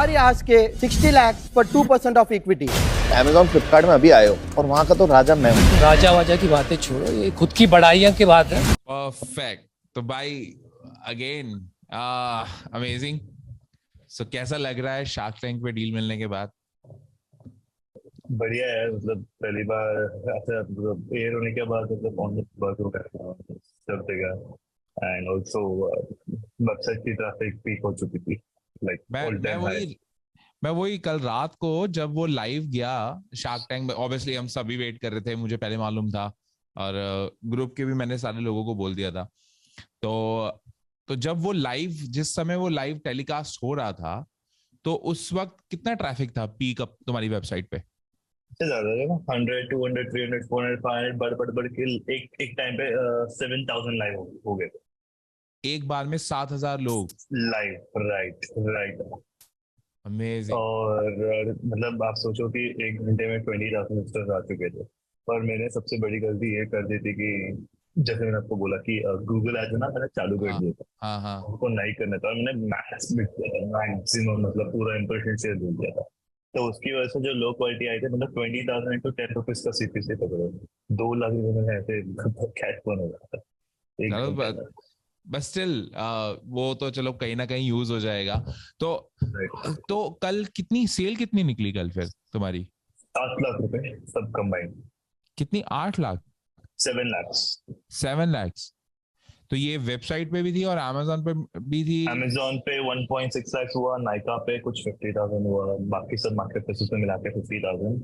हमारे आज के 60 लाख पर 2% ऑफ इक्विटी। Amazon फ्लिपकार्ट में अभी आए हो और वहाँ का तो राजा मैं हूँ। राजा वाजा की बातें छोड़ो, ये खुद की बड़ाइयां की बात है। परफेक्ट। तो भाई अगेन अमेजिंग। सो कैसा लग रहा है शार्क टैंक पे डील मिलने के बाद? बढ़िया है। मतलब पहली बार ऐसा मतलब एयर होने के बाद मतलब ऑन वर्क हो रहा है सब जगह। एंड ऑल्सो वेबसाइट की ट्रैफिक पीक हो चुकी थी, लाइक मैं ऑल मैं टाइम हाई। वही कल रात को जब वो लाइव गया शार्क टैंक में, ऑब्वियसली हम सभी वेट कर रहे थे, मुझे पहले मालूम था और ग्रुप के भी मैंने सारे लोगों को बोल दिया था। तो जब वो लाइव, जिस समय वो लाइव टेलीकास्ट हो रहा था, तो उस वक्त कितना ट्रैफिक था पीक अप तुम्हारी वेबसाइट पे? से ज्यादा है ना, 100 200 300 400 500 बढ़ के एक टाइम पे 7,000 लाइव हो गए एक बार में 7,000 लोग लाइव। Right right. अमेजिंग। और मतलब आप सोचो कि एक घंटे में 20,000 विजिटर्स आ चुके थे। पर मैंने सबसे बड़ी गलती ये कर दी थी कि जैसे मैंने आपको बोला कि गूगल एड्स ना मैंने चालू कर हाँ दिया था, हाँ हाँ। उनको नहीं करना था। और मैंने मैक्सिमम मतलब पूरा इम्प्रेशन शेयर दे दिया था। तो उसकी वजह से जो लो क्वालिटी आई थी, मतलब 20,000 इंटू 10 रुपीज का सीपीसी पकड़ो, 2 लाख रुपए में ऐसे कैश बन हो जाता है एक चलो घंटे में। बस स्टिल वो तो चलो कहीं ना कहीं यूज हो जाएगा। तो Right. कल कितनी सेल कितनी निकली कल फिर तुम्हारी? 7 लाख रुपए सब कंबाइंड। कितनी? 8 लाख? 7 lakhs। 7 लैक्स? तो ये वेबसाइट पे भी थी और अमेजोन पे भी थी? अमेजोन पे 1.6 lakhs हुआ, नाइका पे कुछ 50,000 हुआ, बाकी सब मार्केट प्लेसेस में मिला के 50,000।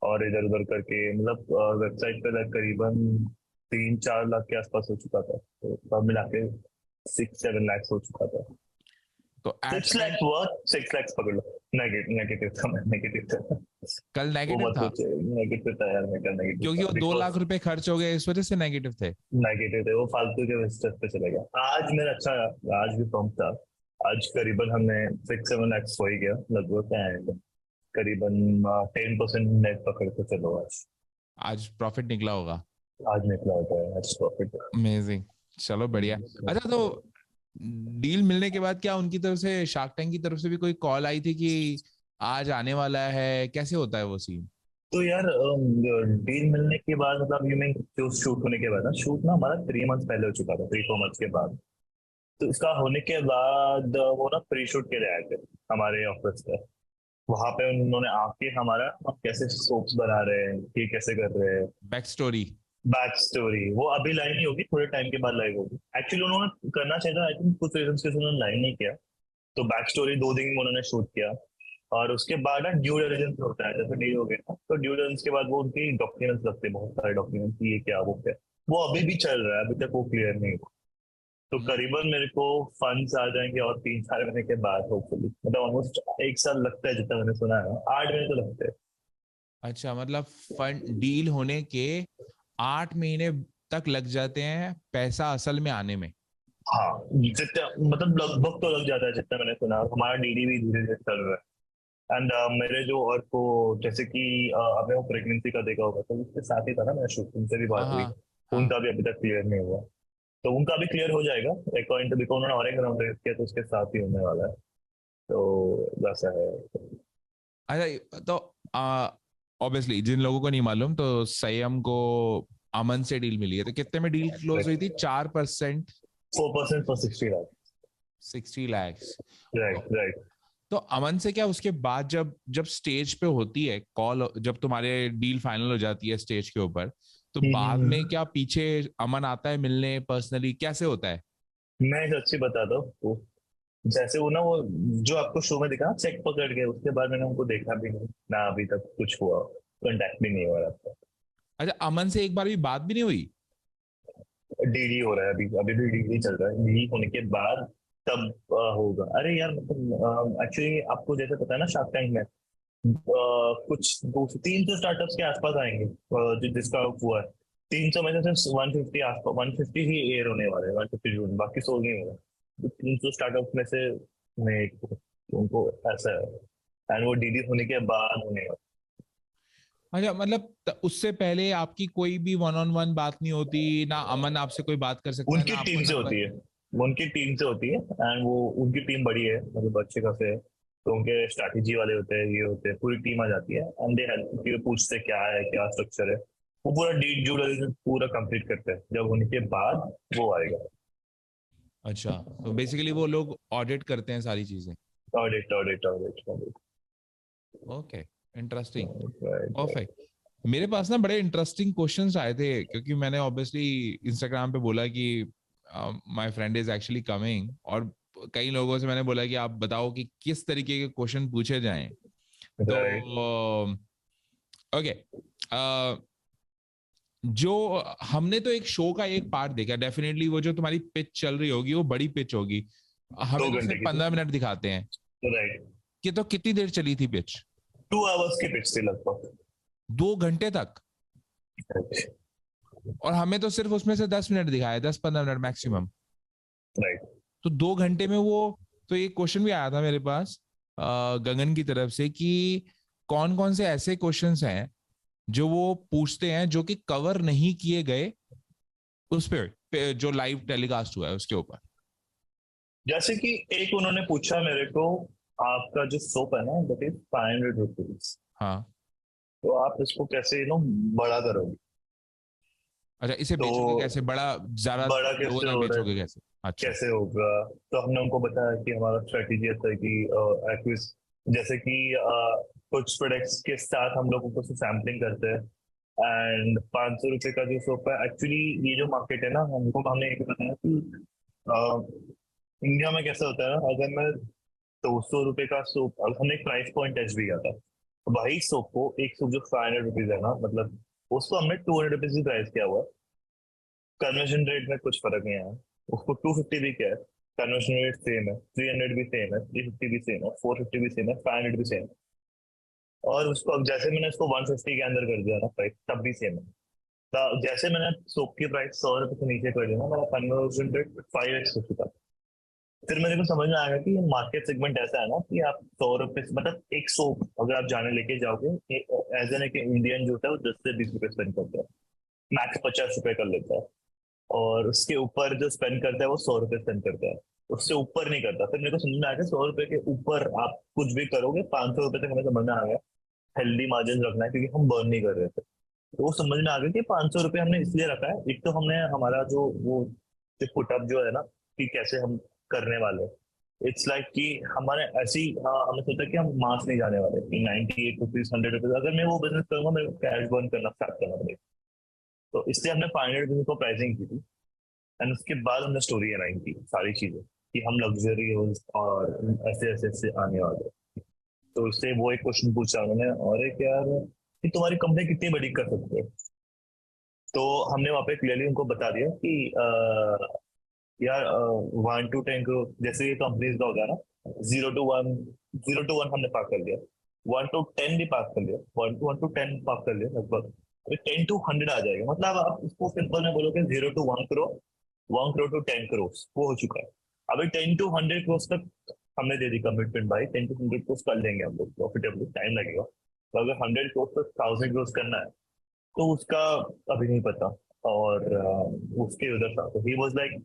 और इधर उधर करके मतलब वेबसाइट पे करीबन 3 4 लाख के आसपास हो चुका था, तो सब मिला के 6 7 lakhs हो चुका था। तो एड 6 lakhs स्पेंड हुआ, 6 lakhs पकड़ लो। नेगेटिव नेगेटिव था, मैं नेगेटिव था। कल वो नेगेटिव मत था? सोचे, नेगेटिव था यार, मैं नेगेटिव क्योंकि था वो दो बिकॉज लाख रुपए खर्च हो गए इस वजह से नेगेटिव थे? नेगेटिव थे, वो फालतू के विजिटर्स पे चले गया। आज मेरा अच्छा, आज भी पंप था। आज करीबन हमने 6 7 lakhs हो ही गया लगभग। एंड करीबन 10% नेट पकड़ के चलो आज। आज प्रॉफिट निकला होगा। आज निकला होता है आज प्रॉफिट। अमेजिंग। चलो बढ़िया। अच्छा, तो डील मिलने के बाद क्या उनकी तरफ से, शार्क टैंक की तरफ से भी कोई कॉल आई थी कि आज आने वाला है? कैसे होता है वो सीन? तो यार डील मिलने के बाद मतलब यू मीन जो शूट होने के बाद ना, शूट ना हमारा 3 months पहले हो चुका था, 3 4 months के बाद। तो इसका होने के बाद वो ना प्री शूट के लिए आए थे हमारे ऑफिस पे। वहां पे उन्होंने आके हमारा हम कैसे सोप्स बना रहे हैं, ये कैसे कर रहे हैं, बैक स्टोरी? बैक स्टोरी वो अभी लाइन नहीं होगी, थोड़े टाइम के बाद लाइव होगी। एक्चुअली उन्होंने करना चाहिए था, आई थिंक कुछ रीजन के उन्होंने लाइन नहीं किया। तो बैक स्टोरी 2 दिन में उन्होंने शूट किया। और उसके बाद ना ड्यू डिलिजेंस होता है, जैसे डील हो गया तो ड्यू डिलिजेंस के बाद वो उनकी डॉक्यूमेंट्स लगते हैं, बहुत सारे डॉक्यूमेंट्स, ये क्या वो क्या। वो अभी भी चल रहा है, अभी तक वो क्लियर नहीं हुआ। तो करीबन मेरे को फंड्स आ जाएंगे और 3 4 महीने के बाद होपफुली, मतलब ऑलमोस्ट 1 साल लगता है जितना मैंने सुना है, 8 महीने तो लगते हैं। अच्छा, मतलब फंड डील होने के 8 महीने तक लग जाते हैं पैसा असल में आने में? हाँ जितना मतलब लगभग तो लग जाता है जितना मैंने सुना। हमारा डीडी भी धीरे धीरे चल रहा है। एंड मेरे जो और को जैसे कि आपने वो प्रेगनेंसी का देखा होगा, तो उसके साथ ही था ना मेरा शूट, उनसे भी हाँ बात हुई। हाँ हाँ। उनका भी अभी तक क्लियर नहीं हुआ। तो उनका भी क्लियर हो जाएगा अकॉर्डिंग टू, बिकॉज उन्होंने और एक राउंड रेस किया तो उसके साथ ही होने वाला है। तो वैसा है। अच्छा, तो ऑब्वियसली जिन लोगों को नहीं मालूम, तो संयम को अमन से डील मिली है, तो कितने में डील क्लोज हुई थी? 4%? 4% for 60 lakh. 60 lakhs? Right right. तो अमन से क्या उसके बाद जब जब स्टेज पे होती है कॉल, जब तुम्हारे डील फाइनल हो जाती है स्टेज के ऊपर, तो बाद में क्या पीछे अमन आता है मिलने पर्सनली? कैसे होता है? मैं सच्ची बताता हूँ जैसे वो ना वो जो आपको शो में दिखा चेक पकड़ के, उसके बाद मैंने उनको देखा भी नहीं ना, अभी तक कुछ हुआ, कांटेक्ट भी नहीं हुआ रहता। अच्छा, अमन से एक बार भी बात भी नहीं हुई? डीडी हो रहा है अभी, अभी भी डीडी चल रहा है। डीडी होने के बाद तब होगा। अरे यार मतलब एक्चुअली आपको जैसे पता है ना, शार्क टैंक में कुछ 300 स्टार्टअप्स के आसपास आएंगे जिसका हुआ है। 300 में से सिर्फ 150 आसपास, 150 ही एयर होने वाले हैं, 150 जून, बाकी सोल नहीं होगा। तो 300 स्टार्टअप में से मैं एक हूँ, तो उनको ऐसा है। एंड वो डीडी होने के बाद होने वाला। अच्छा, मतलब उससे पहले आपकी कोई भी वन ऑन वन बात नहीं होती ना? अमन आपसे कोई बात कर सकता है उनकी ना? आपको टीम से नंबर? होती है, वो उनकी टीम से होती है। एंड वो उनकी टीम बड़ी है, मतलब अच्छे खासे है। तो उनके स्ट्रैटेजी वाले होते हैं, ये होते हैं, पूरी टीम आ जाती है एंड दे हेल्प, कि वो पूछते हैं क्या है, क्या स्ट्रक्चर है, वो पूरा ड्यू डिलिजेंस पूरा कंप्लीट करते हैं, जब उनके बाद वो आएगा। अच्छा, तो बेसिकली वो लोग ऑडिट करते हैं सारी चीजें। Audit audit audit audit. Okay, interesting, right. Perfect. मेरे पास ना बड़े इंटरेस्टिंग क्वेश्चंस आए थे, क्योंकि मैंने ऑब्वियसली इंस्टाग्राम पे बोला कि my friend is actually coming, और कई लोगों से मैंने बोला कि आप बताओ कि किस तरीके के क्वेश्चन पूछे जाएं। तो ओके, जो हमने तो एक शो का एक पार्ट देखा, डेफिनेटली वो जो तुम्हारी पिच चल रही होगी वो बड़ी पिच होगी, हमें 2 तो घंटे सिर्फ की 15 मिनट दिखाते हैं राइट। कि, तो कितनी देर चली थी पिच? 2 आवर्स की पिच थी लगभग। 2 घंटे तक, और हमें तो सिर्फ उसमें से 10 मिनट दिखाया, 10-15 मिनट मैक्सिमम। राइट। तो 2 घंटे में वो, तो एक क्वेश्चन भी आया था मेरे पास गगन की तरफ से कि कौन कौन से ऐसे क्वेश्चंस हैं जो वो पूछते हैं जो कि कवर नहीं किए गए उस पे जो लाइव टेलीकास्ट हुआ है उसके ऊपर। जैसे कि एक उन्होंने पूछा मेरे को, आपका जो सोप है ना दैट इज 500 रुपीज, हाँ, तो आप इसको कैसे बड़ा करोगे? अच्छा, इसे तो बेचोगे कैसे, बड़ा ज्यादा बड़ा लोगों कैसे तक हो रहा बेचोगे है, कैसे? अच्छा, कैसे होगा? तो हमने उनको बताया कि हमारा स्ट्रेटेजी ऐसा है कि जैसे कि कुछ प्रोडक्ट्स के साथ हम लोग ऊपर से सैम्पलिंग करते हैं, एंड 500 रुपये का जो सोप है, एक्चुअली ये जो मार्केट है ना, हमने एक बताया कि इंडिया में कैसा होता है ना, अगर मैं 200 रुपये का सोप, हमने एक प्राइस पॉइंट टेस्ट भी किया था, तो वही सोप को, एक सोप जो 500 रुपीज है ना, मतलब उसको हमने 200 रुपीज ही प्राइस किया हुआ है। कन्वर्जन रेट में कुछ फर्क नहीं आया, उसको 250 भी क्या है, कन्वर्जन रेट सेम है, 300 भी सेम है, 350 भी सेम है, 450 भी सेम है, 500 भी सेम है। और उसको अब जैसे मैंने इसको 150 के अंदर कर दिया ना प्राइस, तब भी सेम है। जैसे मैंने सोप की प्राइस 100 रुपये से नीचे कर दिया ना, मेरा कन्वर्जन रेट 5x हो चुका। फिर मेरे को समझ में आया कि मार्केट सेगमेंट ऐसा है ना कि आप 100 रुपये, मतलब एक सोप अगर आप जाने लेके जाओगे, एज एन एक इंडियन जो होता है वो 10 से 20 रुपये स्पेंड करता है, मैक्स 50 रुपये कर लेता है, और उसके ऊपर जो स्पेंड करता है वो 100 रुपये स्पेंड करता है, उससे ऊपर नहीं करता। फिर मेरे को समझ में आ गया 100 रुपये के ऊपर आप कुछ भी करोगे, 500 रुपये तक हमें समझ में आ गया हेल्दी मार्जिन रखना है, क्योंकि हम बर्न नहीं कर रहे थे। तो वो समझ में आ गया कि 500 रुपये हमने इसलिए रखा है, एक तो हमने हमारा जो वो पुटअप जो है ना, कि कैसे हम करने वाले, इट्स लाइक कि हमारे ऐसी, हाँ, हमें सोचा कि हम मास नहीं जाने वाले कि 98 रुपीज 100 रुपीज, अगर मैं वो बिजनेस करूंगा मेरे को कैश बर्न करना स्टार्ट करना पड़ेगा। तो इसलिए हमने 500 रुपीज को प्राइसिंग की थी, एंड उसके बाद हमने स्टोरी अलाइन की सारी चीजें, कि हम लग्जरी और ऐसे ऐसे ऐसे आने वाले। तो उससे वो एक क्वेश्चन पूछा उन्होंने, और एक यार कि तुम्हारी कंपनी कितनी बड़ी कर सकते हो? तो हमने वहां पे क्लियरली उनको बता दिया कि यार 1 to 10 करोड़, जैसे ये कंपनीज का होगा ना, 0 to 1, 0 to 1 हमने पास कर लिया, 1 to 10 भी पास कर लिया, 1 to 10 पास कर लिया लगभग, अभी 10 to 100 आ जाएगा। मतलब आप इसको सिंपल में बोलोगे 0 to 1 करोड़, 1 करोड़ to 10 करोड़, वो हो चुका है। अभी 10 to 100 करोड़ तक हमने दे दी कमिटमेंट, भाई 10 to 100 करोड़ कर लेंगे हम लोग प्रॉफिटेबली, टाइम लगेगा। तो अगर 100 करोड़ तक 1000 करोड़ करना है तो उसका अभी नहीं पता। और उसके उधर था, तो ही वाज लाइक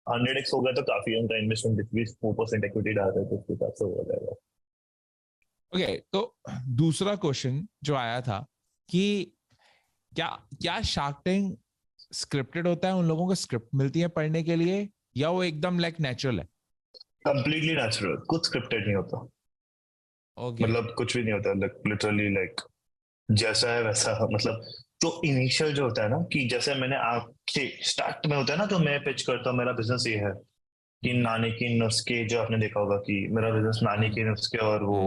100x हो गया तो काफी है, उनका इन्वेस्टमेंट 4% इक्विटी डाल रहे थे, उसके हिसाब से हो जाएगा। ओके, तो दूसरा क्वेश्चन जो आया था कि क्या क्या शार्क टैंक स्क्रिप्टेड होता है, उन लोगों को स्क्रिप्ट मिलती है पढ़ने के लिए, या वो एकदम लाइक नेचुरल है? कंप्लीटली नेचुरल, कुछ स्क्रिप्टेड नहीं होता। ओके, मतलब कुछ भी नहीं होता, लिटरली लाइक जैसा है वैसा। मतलब जो इनिशियल जो होता है ना, कि जैसे मैंने आपके स्टार्ट में होता है ना, तो मैं पिच करता हूँ मेरा बिजनेस ये है कि नानी की नुस्खे, जो आपने देखा होगा कि मेरा बिजनेस नानी के नुस्खे और वो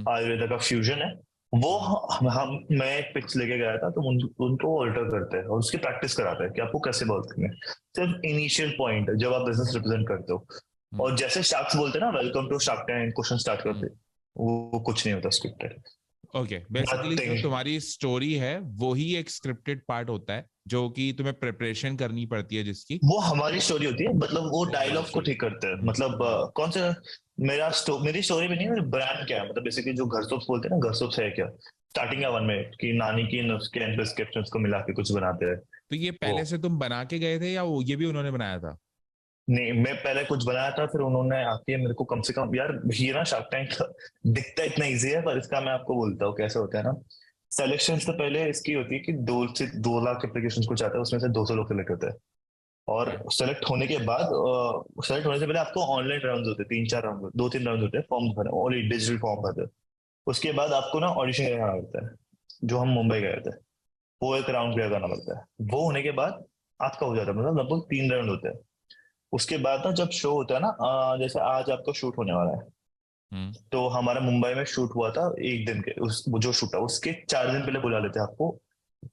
आयुर्वेदा का फ्यूजन है, वो हम मैं एक पिच लेके गया था, तो उनको ऑल्टर करते हैं और उसकी प्रैक्टिस कराते हैं कि आपको कैसे बोलते हैं। सिर्फ इनिशियल पॉइंट जब आप बिजनेस रिप्रेजेंट करते हो, और जैसे शार्क्स बोलते हैं ना, welcome to Shark Tank, question start करते हैं, वो कुछ नहीं होता स्क्रिप्टेड। ओके, बेसिकली जो नथिंग। तुम्हारी स्टोरी है वो ही एक स्क्रिप्टेड पार्ट होता है, जो कि तुम्हें प्रिपरेशन करनी पड़ती है जिसकी। वो हमारी स्टोरी होती है, मतलब वो डायलॉग को ठीक करते हैं। मतलब कौन सा मेरी स्टोरी में नहीं, मेरी ब्रांड क्या है, मतलब बेसिकली जो घर सोप्स बोलते हैं ना, घर सोप्स है क्या, स्टार्टिंग या वन में कि नानी की नुस्खे एंड प्रिस्क्रिप्शंस को मिला के कुछ बनाते हैं। तो ये वो पहले से तुम बना के गए थे, या वो ये भी उन्होंने बनाया था? नहीं, मैं पहले कुछ बनाया था, फिर उन्होंने आके मेरे को कम से कम, यार ये ना शार्क टैंक दिखता इतना इजी है, पर इसका मैं आपको बोलता हूँ कैसे होता है ना। सिलेक्शन से पहले इसकी होती है कि 2 से 2 लाख एप्लीकेशन कुछ आता है, उसमें से 200 लोग सेलेक्ट होते हैं। और सेलेक्ट होने के बाद, सेलेक्ट होने से पहले आपको ऑनलाइन राउंड होते हैं, 3-4 राउंड, 2-3 राउंड होते हैं, फॉर्म भरने और डिजिटल फॉर्म भरते हैं। उसके बाद आपको ना ऑडिशन करना पड़ता है, जो हम मुंबई गए थे, वो एक राउंड क्लियर करना पड़ता है। वो होने के बाद आपका हो जाता है, मतलब लगभग 3 राउंड होते हैं। उसके बाद ना जब शो होता है ना, जैसे आज आपका शूट होने वाला है, हम्म। तो हमारा मुंबई में शूट हुआ था एक दिन के, उस वो जो शूट है उसके 4 दिन पहले बुला लेते हैं आपको।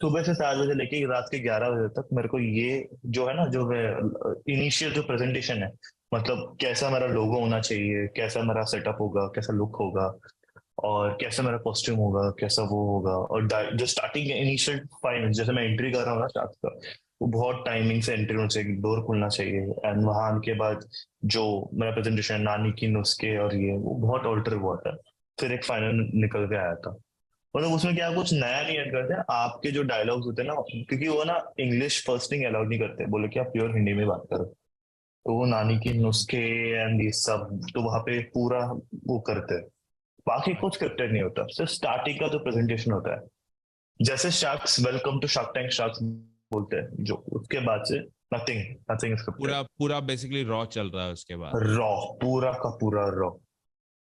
सुबह से 7 बजे लेके रात के 11 बजे तक मेरे को ये जो है ना, जो है इनिशियल जो प्रेजेंटेशन है, मतलब कैसा मेरा लोगो होना चाहिए, कैसा मेरा सेटअप होगा, कैसा लुक होगा, और कैसा मेरा कॉस्ट्यूम होगा, कैसा वो होगा, और जो स्टार्टिंग इनिशियल 5 मिनट जैसे मैं एंट्री कर रहा हूँ ना स्टार्ट का, वो बहुत टाइमिंग से एंट्री होनी चाहिए, डोर खुलना चाहिए। एंड वहां आने के बाद जो मेरा प्रेजेंटेशन नानी की नुस्खे और ये वो बहुत ऑल्टर हुआ था, फिर एक फाइनल निकल के आया था। मतलब उसमें क्या कुछ नया नहीं ऐड करते, आपके जो डायलॉग्स होते हैं ना, क्योंकि वो ना इंग्लिश फर्स्ट थिंग अलाउड नहीं करते, बोले कि आप प्योर हिंदी में बात करो। तो वो नानी के नुस्खे एंड ये सब तो वहां पे पूरा वो करते हैं। बाकी कुछ स्क्रिप्टेड नहीं होता, सिर्फ स्टार्टिंग का जो प्रेजेंटेशन होता है, जैसे sharks welcome to Shark Tank sharks बोलते हैं, जो उसके बाद से नथिंग, नथिंग स्क्रिप्टेड। पूरा पूरा बेसिकली रॉ चल रहा है उसके बाद। रॉ, पूरा का पूरा रॉ।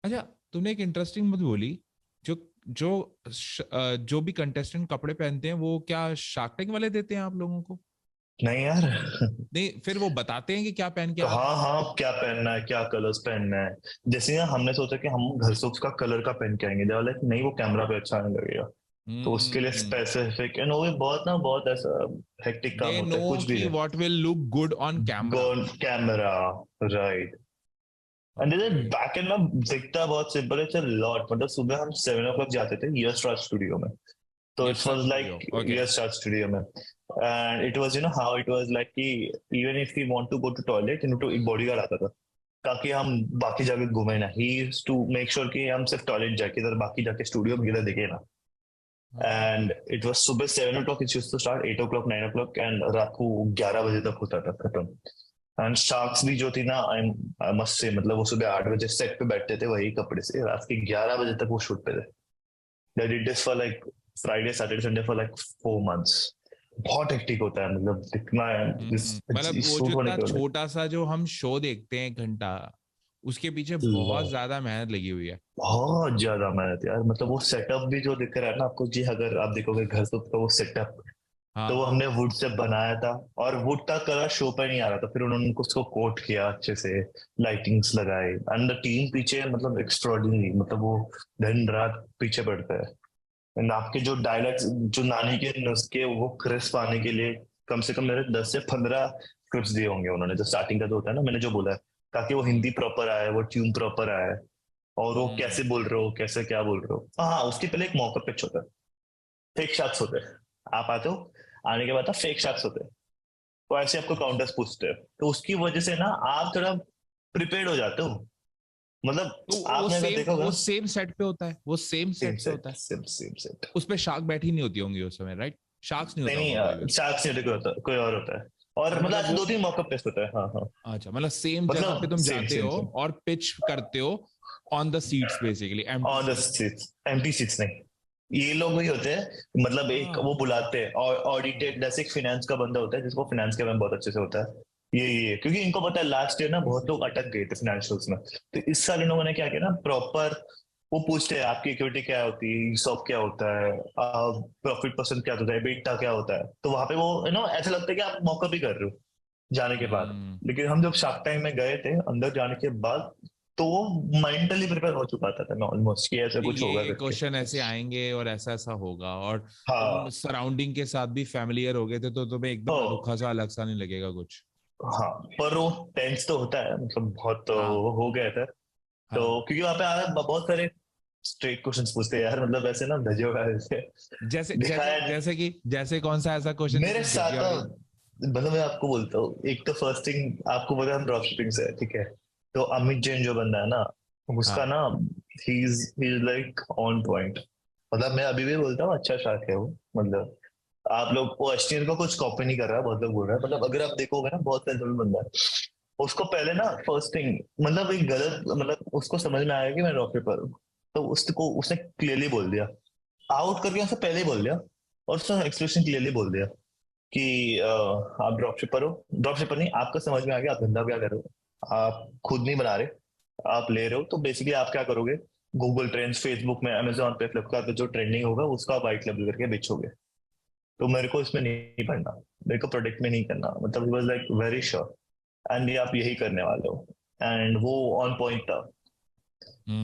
अच्छा, तुमने एक इंटरेस्टिंग बात बोली, जो जो जो भी कंटेस्टेंट कपड़े पहनते हैं वो क्या शार्क टैंक वाले देते हैं आप लोगों को? नहीं यार। नहीं, फिर वो बताते हैं कि क्या पहन के तो आना हाँ है? हाँ, क्या पहनना है, क्या कलर्स पहनना है। जैसे ना हमने सोचा कि हम घर से उसका कलर का पहन के आएंगे, लाइक नहीं वो कैमरा पे अच्छा नहीं लगेगा, तो उसके लिए हम्म। स्पेसिफिक एंड वो भी बहुत ना, बहुत ऐसा हेक्टिक काम दे होता नो है, कुछ भी कि है। What will look good on camera. Gone camera, right. And back and में दिखता बहुत सिंपल है, इट्स अ लॉट। मतलब सुबह हम 7 o'clock जाते थे यस राज स्टूडियो में, तो it yes sir was studio, like okay. Yes Raj studio में। And it was, how it was like कि even if we want to go to toilet, तो एक बॉडीगार्ड आता था, ताकि हम बाकी जगह घूमे ना। ही टू मेक श्योर कि हम सिर्फ टॉयलेट जाके इधर, बाकी जाके स्टूडियो में किधर दिखे ना। एंड इट वाज सुबह 7 o'clock, it used to start 8 o'clock 9 o'clock, and रात को 11 बजे तक होता था खत्म। एंड शार्क्स भी जो थी ना, आई मस्ट से, मतलब वो सुबह 8 बजे सेट पे बैठते थे वही कपड़े से, रात के 11 बजे तक वो शूट पे थे। They did this for like Friday Saturday Sunday for like 4 months। बहुत हेक्टिक होता है, मतलब दिखना है मतलब इस वो जो शूट होने इतना के बाद। छोटा सा जो हम शो देखते हैं 1 घंटा, उसके पीछे बहुत ज्यादा मेहनत लगी हुई है। बहुत ज्यादा मेहनत यार, मतलब वो सेटअप भी जो दिख रहा है ना आपको जी, अगर आप देखोगे घर से तो वो सेटअप, तो वो हाँ। हमने वुड से बनाया था, और वुड का कलर शो पे नहीं आ रहा था, फिर उन्होंने उसको कोट किया अच्छे से, लाइटिंग्स लगाए, एंड द टीम पीछे मतलब एक्स्ट्रॉर्डिनरी, मतलब वो दिन रात पीछे पड़ता है। एंड आपके जो डायलॉग्स, जो नानी के नुस्खे वो क्रिस्प आने के लिए कम से कम मेरे 10 से 15 स्क्रिप्ट्स दिए होंगे उन्होंने, जो स्टार्टिंग का जो होता है ना, मैंने जो बोला है, ताकि वो हिंदी प्रॉपर आए, वो ट्यून प्रॉपर आए, और वो कैसे हम्म। बोल रहे हो, कैसे क्या बोल रहे हो। हाँ, उसके पहले एक मॉकअप पिच होता है, फेक शॉट्स होते हैं। आप आते हो, आने के बाद फेक शॉट्स होते हैं, तो ऐसे आपको काउंटर्स पूछते हैं, तो उसकी वजह से ना आप थोड़ा प्रिपेयर्ड हो जाते हो। तो मतलब वो आपने अगर सेम देखोगे वो ना, सेम सेट पे होता है, वो सेम सेम सेट पे सेट, होता है। Same set. उस पे शार्क बैठी नहीं होती होंगी उस समय, राइट? शार्क्स नहीं नहीं होता होगा कोई नहीं, भी। शार्क से कोई होता, कोई और होता है। और अच्छा, मतलब मतलब ऐसे वो, 2-3 मॉकअप टेस्ट होता है, हाँ हाँ। अच्छा मतलब सेम जगह पे मतलब तुम सेम जाते सेम हो सेम और पिच करते हो on the seats, basically empty on the seats. Seats, empty seats नहीं, ये लोग वही होते हैं, मतलब एक वो हाँ। बुलाते हैं, और हाँ। ऑडिटेड, जैसे एक फाइनेंस का बंदा होता है जिसको फाइनेंस के बारे में बहुत अच्छे से होता है। ये क्योंकि इनको पता है लास्ट ईयर ना बहुत लोग अटक गए थे फाइनेंशियल्स में, तो इस साल इन लोगों ने क्या किया ना, प्रॉपर वो पूछते हैं आपकी इक्विटी क्या होती है, ईसॉप क्या होता है, प्रॉफिट परसेंट क्या होता है, बेटा क्या होता है, तो वहां पे वो ऐसा लगता है कि आप मौका भी कर रहे हो जाने के बाद। हम्म। लेकिन हम जब शार्क टैंक में गए थे अंदर जाने के बाद, तो वो मेंटली प्रिपेयर हो चुका था मैं ऑलमोस्ट, कि ऐसा कि कुछ होगा ये करके। क्वेश्चन ऐसे आएंगे और ऐसा ऐसा होगा, और तुम हाँ। सराउंडिंग के साथ भी फैमिलियर हो गए थे, तो तुम्हें ओ, एकदम अनोखा सा अलग सा नहीं लगेगा कुछ। हाँ, पर वो टेंस तो होता है, मतलब बहुत तो हाँ। वो हो गया था। तो हाँ। क्योंकि वहां पे बहुत सारे स्ट्रेट क्वेश्चंस पूछते हैं यार, मतलब ऐसे ना धजे उड़ाए से जैसे जैसे दिखाया नहीं। जैसे कि जैसे कौन सा ऐसा क्वेश्चन मेरे जिसमें साथ धज्जियां ना, उड़ी? मतलब मैं आपको बोलता हूँ, एक तो फर्स्ट थिंग आपको पता है हम ड्रॉप शिपिंग से है, ठीक है। तो अमित जैन जो बंदा है ना, उसका हाँ। ना, he is like on point. मतलब मैं अभी भी बोलता हूँ अच्छा शार्क है वो, मतलब आप लोग वो एसटीएन को कुछ कॉपी नहीं कर रहा है, बहुत लोग बोल रहे हैं, मतलब अगर आप देखोगे ना बहुत सेंसिबल बंदा है। उसको पहले ना फर्स्ट थिंग मतलब एक गलत मतलब उसको समझ में आया कि मैं ड्रॉप शिपर हूँ, तो उसको उसने क्लियरली बोल दिया, आउट करके उसने पहले ही बोल दिया, और उसने एक्सप्रेशन क्लियरली बोल दिया कि आप ड्रॉप शिपर हो, ड्रॉप शिपर नहीं, आपको समझ में आ गया आप धंधा क्या कर रहे हो, आप खुद नहीं बना रहे, आप ले रहे हो, तो बेसिकली आप क्या करोगे, गूगल ट्रेंड्स, फेसबुक में, अमेजोन पे, फ्लिपकार्ट पे जो ट्रेंडिंग होगा उसका वाइट लेबल करके बेचोगे। तो मेरे को इसमें नहीं पढ़ना, मेरे को प्रोडक्ट में नहीं करना, मतलब he was like very sure and ये आप यही करने वाले हो, एंड वो ऑन पॉइंट था।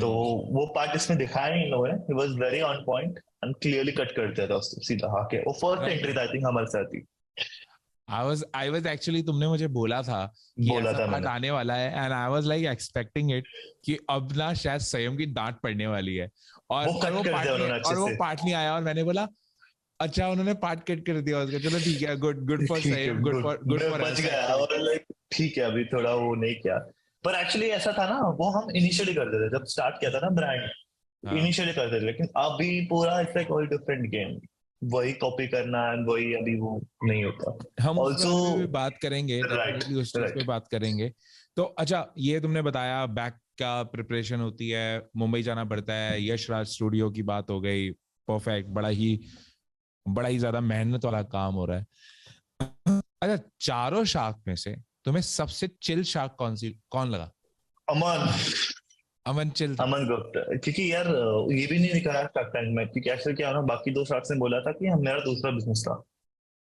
तो वो पार्ट इसमें दिखाया नहीं इन लोगों ने, he was very on point and clearly cut कर दिया था उसको सीधा आके। वो फर्स्ट एंट्री था आई थिंक हमारे साथ ही। I was actually तुमने मुझे बोला था कि बोला ऐसा था पार्ट मैंने। आने वाला है, and I was like expecting it कि अब ना शायद संयम की डांट पड़ने वाली है, और वो कट कर दिया उन्होंने अच्छे वो से। पार्ट नहीं आया, और मैंने बोला अच्छा उन्होंने पार्ट कट कर दिया उसका, चलो ठीक है, गुड फॉर ठीक है, संयम, गुड फॉर बच गया, और लाइक ठीक है अभी थोड़ा वो नहीं किया, पर एक्चुअली ऐसा था ना, वो हम इनिशियली करते थे जब स्टार्ट किया था ना ब्रांड, इनिशियली करते थे, लेकिन अभी पूरा it's like all different game, वही कॉपी करना है, वही अभी वो नहीं होता। हम उस ऑल्सो पे भी बात करेंगे, डेफिनेटली उस चीज पे बात करेंगे। तो अच्छा ये तुमने बताया बैक का प्रिपरेशन होती है, मुंबई जाना पड़ता है, यश राज स्टूडियो की बात हो गई, परफेक्ट, बड़ा ही ज्यादा मेहनत वाला काम हो रहा है। अच्छा चारों शार्क में से तुम्हें सबसे चिल शार्क कौन लगा? अमन चिल था? अमन गुप्ता, क्योंकि यार ये भी नहीं दिखाया शार्क टैंक में, क्योंकि ऐसे क्या ना, बाकी दो शार्क्स ने बोला था कि हम मेरा दूसरा बिजनेस था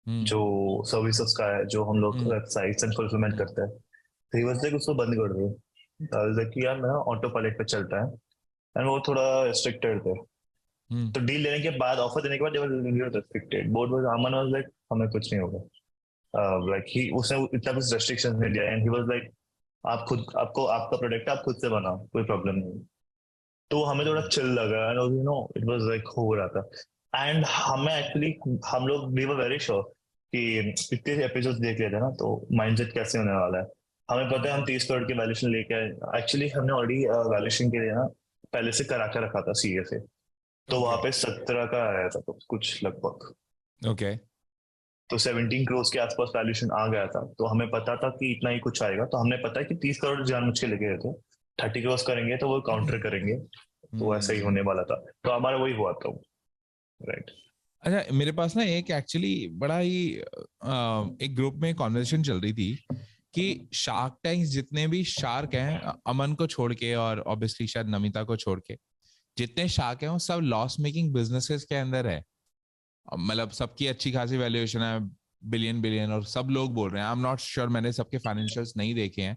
जो सर्विसेज का है, जो हम लोग वेबसाइट्स एंड फुलफिलमेंट करते हैं, तो ही वाज लाइक उसको बंद कर दो। आई वाज लाइक कि यार मेरा ऑटो पायलट पे चलता है, एंड वो थोड़ा रिस्ट्रिक्टेड थे। तो डील लेने के बाद, ऑफर देने के बाद, restricted board was, Aman was like हमें कुछ नहीं होगा, लाइक ही उसने इतना कुछ रेस्ट्रिक्शंस नहीं दिया, एंड ही वाज लाइक आप खुद, आपको आपका प्रोडक्ट आप खुद से बनाओ, कोई प्रॉब्लम नहीं। तो हमें थोड़ा चिल लगा, and you know it was like हो रहा था, एंड हमें एक्चुअली हम लोग वी वर वेरी श्योर कि इतने एपिसोड्स देख लेते ना, तो माइंडसेट कैसे होने वाला है। हमें पता है हम 30 करोड़ की वैल्यूएशन लेके आए, एक्चुअली हमने ऑलरेडी वैल्यूएशन के लिए ना पहले से करा के रखा था सीए से, तो वहां पे 17 का आया था कुछ लगभग, ओके, तो 17 करोड़ के आसपास वैल्यूएशन आ गया था, तो हमें पता था कि इतना ही कुछ आएगा, तो हमने पता है कि 30 करोड़ जानबूझ के लेके गए थे, 30 करोड़ करेंगे तो वो काउंटर करेंगे, तो ऐसा ही होने वाला था, तो हमारा वही हुआ था, राइट। अच्छा मेरे पास ना एक एक्चुअली बड़ा ही एक ग्रुप में कॉन्वर्सेशन चल रही थी कि शार्क टैंक्स जितने भी शार्क हैं, अमन को छोड़ के और ऑब्वियसली शायद नमिता को छोड़ के, जितने शार्क हैं वो सब लॉस मेकिंग बिजनेसेस के अंदर है, मतलब सबकी अच्छी खासी वैल्यूएशन है, बिलियन, और सब लोग बोल रहे हैं, आई एम नॉट श्योर, मैंने सबके फाइनेंशियल्स नहीं देखे हैं,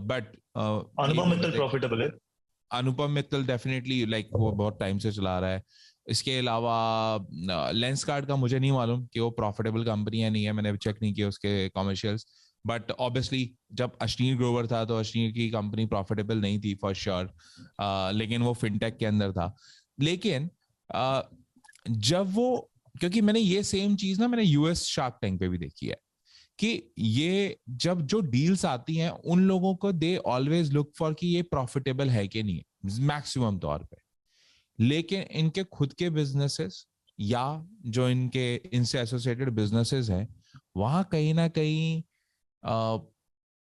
बट अनुपम मित्तल प्रॉफिटेबल है, अनुपम मित्तल डेफिनेटली लाइक वो बहुत टाइम से चला रहा है। इसके अलावा लेंस कार्ड का मुझे नहीं मालूम कि वो प्रॉफिटेबल कंपनी है नहीं है, मैंने चेक नहीं किया उसके कॉमर्शियल्स, बट ऑब्वियसली जब अश्नीर ग्रोवर था तो अश्नीर की कंपनी प्रॉफिटेबल नहीं थी फॉर श्योर, लेकिन वो फिनटेक के अंदर था। लेकिन जब वो, क्योंकि मैंने ये सेम चीज ना मैंने यूएस शार्क टैंक पे भी देखी है कि ये जब जो डील्स आती हैं उन लोगों को दे ऑलवेज लुक फॉर कि ये प्रॉफिटेबल है कि नहीं है मैक्सिमम तौर पे, लेकिन इनके खुद के बिजनेसेस या जो इनसे एसोसिएटेड बिजनेसेस हैं वहां कहीं ना कहीं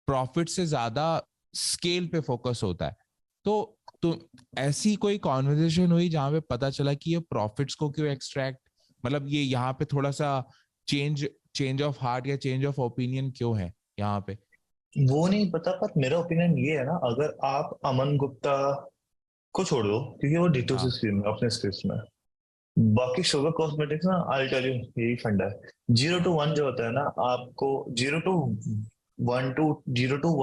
प्रॉफिट से ज्यादा स्केल पे फोकस होता है। तो ऐसी कोई कॉन्वर्सेशन हुई जहां पे पता चला कि ये प्रॉफिट्स को क्यों एक्सट्रैक्ट, मतलब ये यहाँ पे थोड़ा सा चेंज ऑफ हार्ट या चेंज ऑफ ओपिनियन क्यों है यहाँ पे? वो नहीं पता, पर मेरा ओपिनियन ये है ना, अगर आप अमन गुप्ता को छोड़ दो क्योंकि वो D2C स्ट्रीम में अपने स्क्रिप्ट में, बाकी शुगर कॉस्मेटिक्स ना आई टेल यू यही फंडा है, 0 to 1 जो होता है ना, आपको 0 to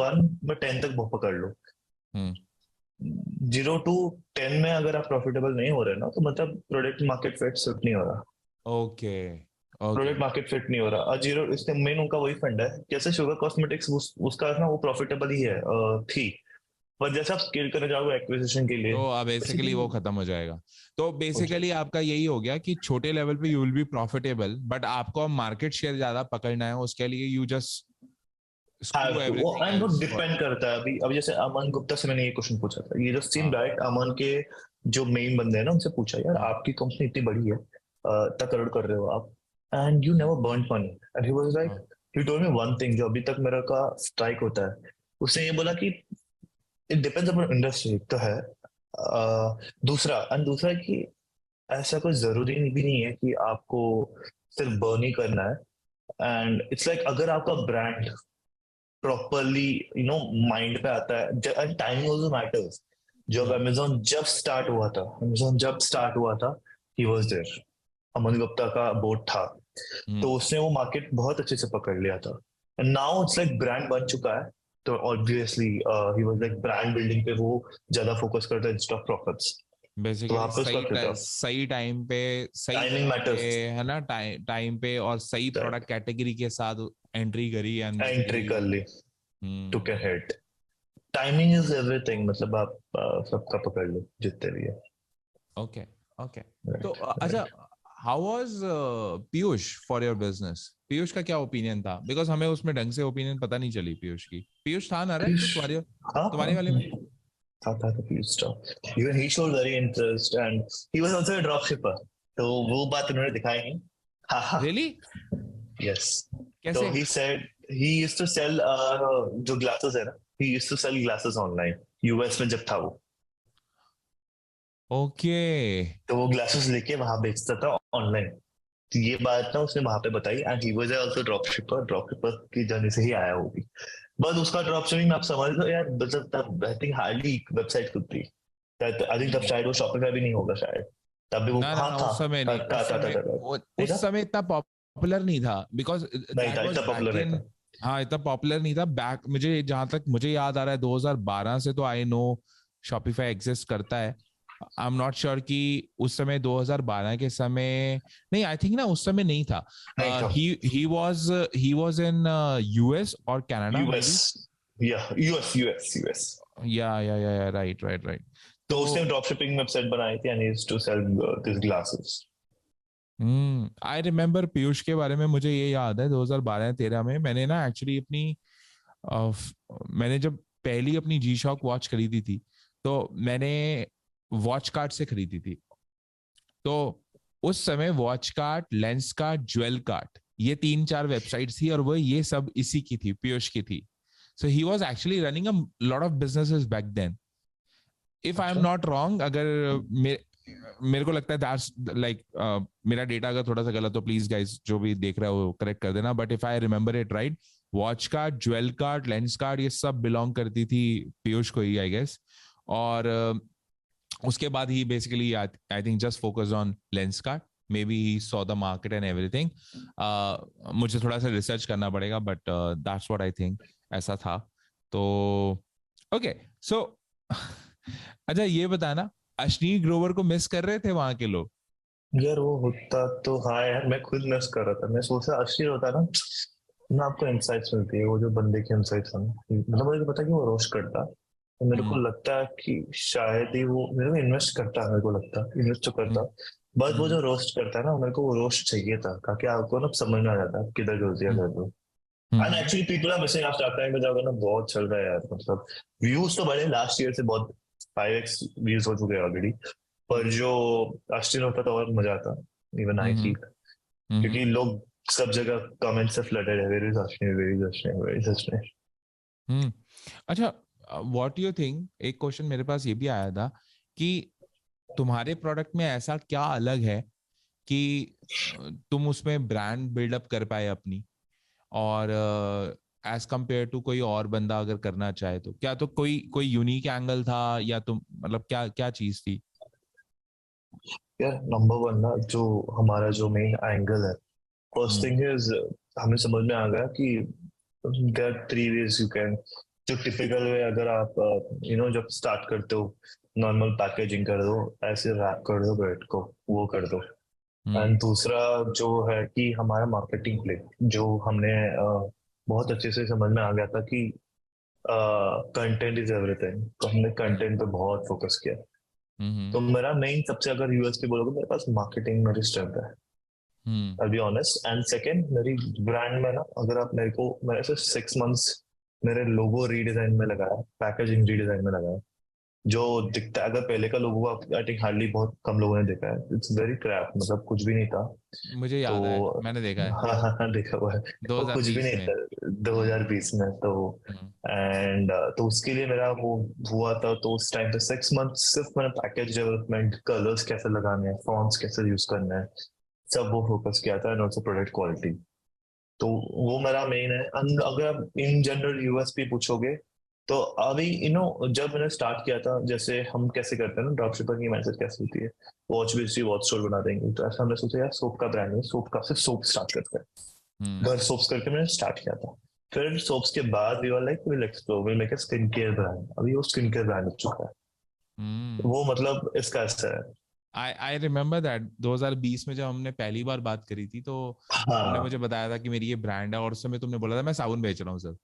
1 में 10 तक पकड़ लो, 0 to 10 में अगर आप प्रॉफिटेबल नहीं हो रहे ना, तो मतलब प्रोडक्ट मार्केट फिट सूट नहीं हो रहा, ओके प्रोडक्ट मार्केट फिट नहीं हो रहा। और जीरो इसमें मेन उनका वही फंड है, जैसे शुगर कॉस्मेटिक्स उसका ना वो प्रॉफिटेबल ही है थी, पर जैसे आप स्केल करने जाओगे एक्विजिशन के लिए तो अब बेसिकली वो खत्म हो जाएगा। तो बेसिकली आपका यही हो गया कि छोटे लेवल पे you will be profitable, but आपको मार्केट शेयर ज्यादा पकड़ना है, उसके लिए यू जस्ट वो डिपेंड करता है। अभी जैसे अमन गुप्ता से मैंने ये क्वेश्चन पूछा था, ये जस्ट सीम राइट, अमन के जो मेन बंदे हैं ना उनसे पूछा, यार आपकी कंपनी इतनी बड़ी है, इतना करोड़ कर रहे हो आप, and you never burn money, and he was like, he told me one thing जो अभी तक मेरा का स्ट्राइक होता है, उसने ये बोला कि इट डिपेंड्स अपॉन इंडस्ट्री, तो है। दूसरा कि ऐसा कोई जरूरी भी नहीं है कि आपको सिर्फ बर्न ही करना है। एंड इट्स लाइक अगर आपका ब्रांड प्रॉपरली माइंड पे आता है, एंड टाइमिंग आल्सो मैटर्स। जब अमेजोन जब स्टार्ट हुआ था he was there. Aman Gupta का बोर्ड था, तो उसने वो मार्केट बहुत अच्छे से पकड़ लिया था। And now it's like brand बन चुका है, तो obviously he was like brand building पे वो ज्यादा फोकस करता है इंस्टेड ऑफ प्रॉफिट्स। तो बेसिकली वहाँ पे उसका फिट सही टाइम पे, सही टाइमिंग जगह मैटर्स, पे, है ना, टाइम पे और सही प्रोडक्ट कैटेगरी के साथ एंट्री करी एंड एंट्री कर ली two can hit. Timing is everything, मतलब आप सबका पकड़ लो जितने भी है। Okay okay. तो अच्छा, how was Piyush for your business? Piyush का क्या ओपिनियन था? बिकॉज हमें उसमें ढंग से ओपिनियन पता नहीं चली पीयूष की। पीयूष था ना, राइट, तुम्हारे वाले में? था पीयूष था। Even he showed very interest and he was also a drop शिपर, तो वो बात उन्होंने दिखाई नहीं। हाँ, रियली? यस। कैसे? तो he said he used to sell जो ग्लासेस है ना, he used to sell glasses online US में जब था वो। ओके। तो वो ग्लासेस लेके वहां बेचता था ऑनलाइन। तो ये बात ना उसने वहां पे बताई, and he was also drop शिपर की जर्नी से ही आया वो भी। बस उसका ड्रॉप शिपिंग आप समझ लो यार, मतलब तब आई थिंक हार्डली वेबसाइट खुद थी। आई थिंक तब शायद वो शॉपिफाई भी नहीं होगा शायद, तब भी वो ना ना हाँ ना, था उस समय नहीं, नहीं उस था, समय इतना पॉपुलर नहीं था, बिकॉज नहीं दैट था, वाज इतना पॉपुलर बैक नहीं इन। था। हाँ, इतना पॉपुलर नहीं था बैक, मुझे जहां तक मुझे याद आ रहा है 2012 से तो आई नो शॉपिफाई एग्जिस्ट करता है। आई एम नॉट श्योर कि उस समय 2012 के समय, नहीं, आई थिंक ना उस समय नहीं था। नहीं था। ही वाज इन यूएस और कनाडा मे यूएस, बी। या यूएस। या राइट राइट राइट। तो तो उसने ड्रॉप शिपिंग वेबसाइट बनाई थी and he used to sell this glasses. I remember Piyush के बारे में मुझे ये याद है 2012-13 में मैंने ना एक्चुअली मैंने जब पहली अपनी जी शॉक वॉच खरीदी थी, तो मैंने वॉच कार्ट से खरीदी थी। तो उस समय watch cart, lens cart, jewel cart, ये 3-4 वेबसाइट्स थी और वो ये सब इसी की थी, पीयूष की थी। So he was actually running a lot of businesses back then, if I am not wrong. अगर मेरे को लगता है दैट्स लाइक, मेरा डेटा अगर थोड़ा सा गलत हो प्लीज गाइस जो भी देख रहा है वो करेक्ट कर देना, but if I remember it right, watch card, jewel card, lens card, ये सब बिलोंग करती थी पीयूष को ही, आई गेस। और उसके बाद ही basically I think just focus on lens card, maybe he saw the market and everything. मुझे थोड़ा सा रिसर्च करना पड़ेगा, but that's what I think, ऐसा था। तो ओके, सो अच्छा ये बताना, अश्नीर ग्रोवर को मिस कर रहे थे वहां के लोग? यार वो होता तो हाँ यार, मैं खुद मिस कर रहा था। मैं सोच रहा अश्लील होता ना, ना आपको इंसाइट्स मिलती है, वो जो बंदे की इंसाइट्स है ना, मतलब मुझे पता है कि वो रोस्ट करता है, तो मेरे को हम्म लगता है कि शायद ही वो मेरे को इन्वेस्ट करता है, मेरे को लगता है इन्वेस्ट तो करता। हम्म बस वो हम्म जो रोस्ट करता है ना, मेरे को वो रोस्ट चाहिए था, ताकि आपको ना समझ में आ जाता है किधर गलतियां हम्म कर दो। And hmm actually people are missing. आप स्टार्ट टाइम में जाओगे ना, बहुत चल रहा है यार, मतलब व्यूज तो बड़े लास्ट ईयर से बहुत 5x व्यूज हो चुके हैं ऑलरेडी। पर जो अश्लील होता तो और मजा आता, इवन आई हम्म फील, हम्म क्योंकि लोग सब जगह कमेंट से फ्लडेड है, वेरी अश्लील, वेरी अश्लील, वेरी अश्लील। हम्म। अच्छा, व्हाट यू थिंक, एक क्वेश्चन मेरे पास ये भी आया था कि तुम्हारे प्रोडक्ट में ऐसा क्या अलग है कि तुम उसमें ब्रांड बिल्डअप कर पाए अपनी, और एज कंपेयर टू कोई और बंदा अगर करना चाहे तो क्या, तो कोई कोई यूनिक एंगल था, या तुम मतलब क्या क्या चीज थी? यार नंबर वन ना, जो हमारा जो मेन एंगल है, फर्स्ट हम्म थिंग इज, हमें समझ में आ गया कि there are 3 ways you can. जो टिपिकल वे, अगर आप जब स्टार्ट करते हो, नॉर्मल पैकेजिंग कर दो, ऐसे रैप कर दो ब्रेड को, वो कर दो। हम्म एंड दूसरा जो है कि हमारा मार्केटिंग प्ले, जो हमने बहुत अच्छे से समझ में आ गया था कि कंटेंट इज एवरीथिंग, तो हमने कंटेंट पे बहुत फोकस किया। हम्म तो मेरा मेन सबसे, अगर यूएसपी बोलोगे, मेरे पास मार्केटिंग मेरी स्ट्रेंथ है, हम्म I'll be honest। And second, मेरी ब्रांड में ना, अगर आप मेरे को, मैंने से 6 months मेरे लोगो रीडिजाइन में लगाया, पैकेजिंग रीडिजाइन में लगाया, जो दिखता है, अगर पहले का लोगों को आई थिंक हार्डली बहुत कम लोगों ने देखा है, इट्स वेरी क्रैप, मतलब कुछ भी नहीं था। मुझे याद है, तो मैंने देखा है हाँ हाँ हाँ, देखा हुआ है। वो कुछ भी 2020 नहीं में। था 2020 में तो। हम्म, एंड तो उसके लिए मेरा वो हुआ था, तो उस टाइम पे 6 मंथ सिर्फ मैंने पैकेज डेवलपमेंट, कलर्स कैसे लगाने हैं, फॉन्ट्स कैसे यूज करना है, सब वो फोकस किया था, एंड ऑल्सो प्रोडक्ट क्वालिटी। तो वो मेरा मेन है। And अगर आप इन जनरल यूएसपी पूछोगे, तो अभी जब मैंने स्टार्ट किया था, जैसे हम कैसे करते हैं ना, ड्रॉपशिपर की मैसेज कैसे होती है, वॉच बेस्ड वॉच स्टोर बना देंगे, तो ऐसा हमने सोचा यार सोप का ब्रांड है, सोप का सिर्फ सोप स्टार्ट करते हैं, हम्म, घर सोप्स करके मैंने स्टार्ट किया था। फिर सोप्स के बाद we were like will explore, will make a skin care brand, अभी वो स्किन केयर ब्रांड हो चुका है। हम्म। वो मतलब इसका ऐसा है। आई रिमेम्बर दैट 2020 में जब हमने पहली बार बात करी थी, तो तुमने हाँ मुझे बताया था कि मेरी ये ब्रांड है, और उस समय तुमने बोला था मैं साबुन बेच रहा हूँ सर।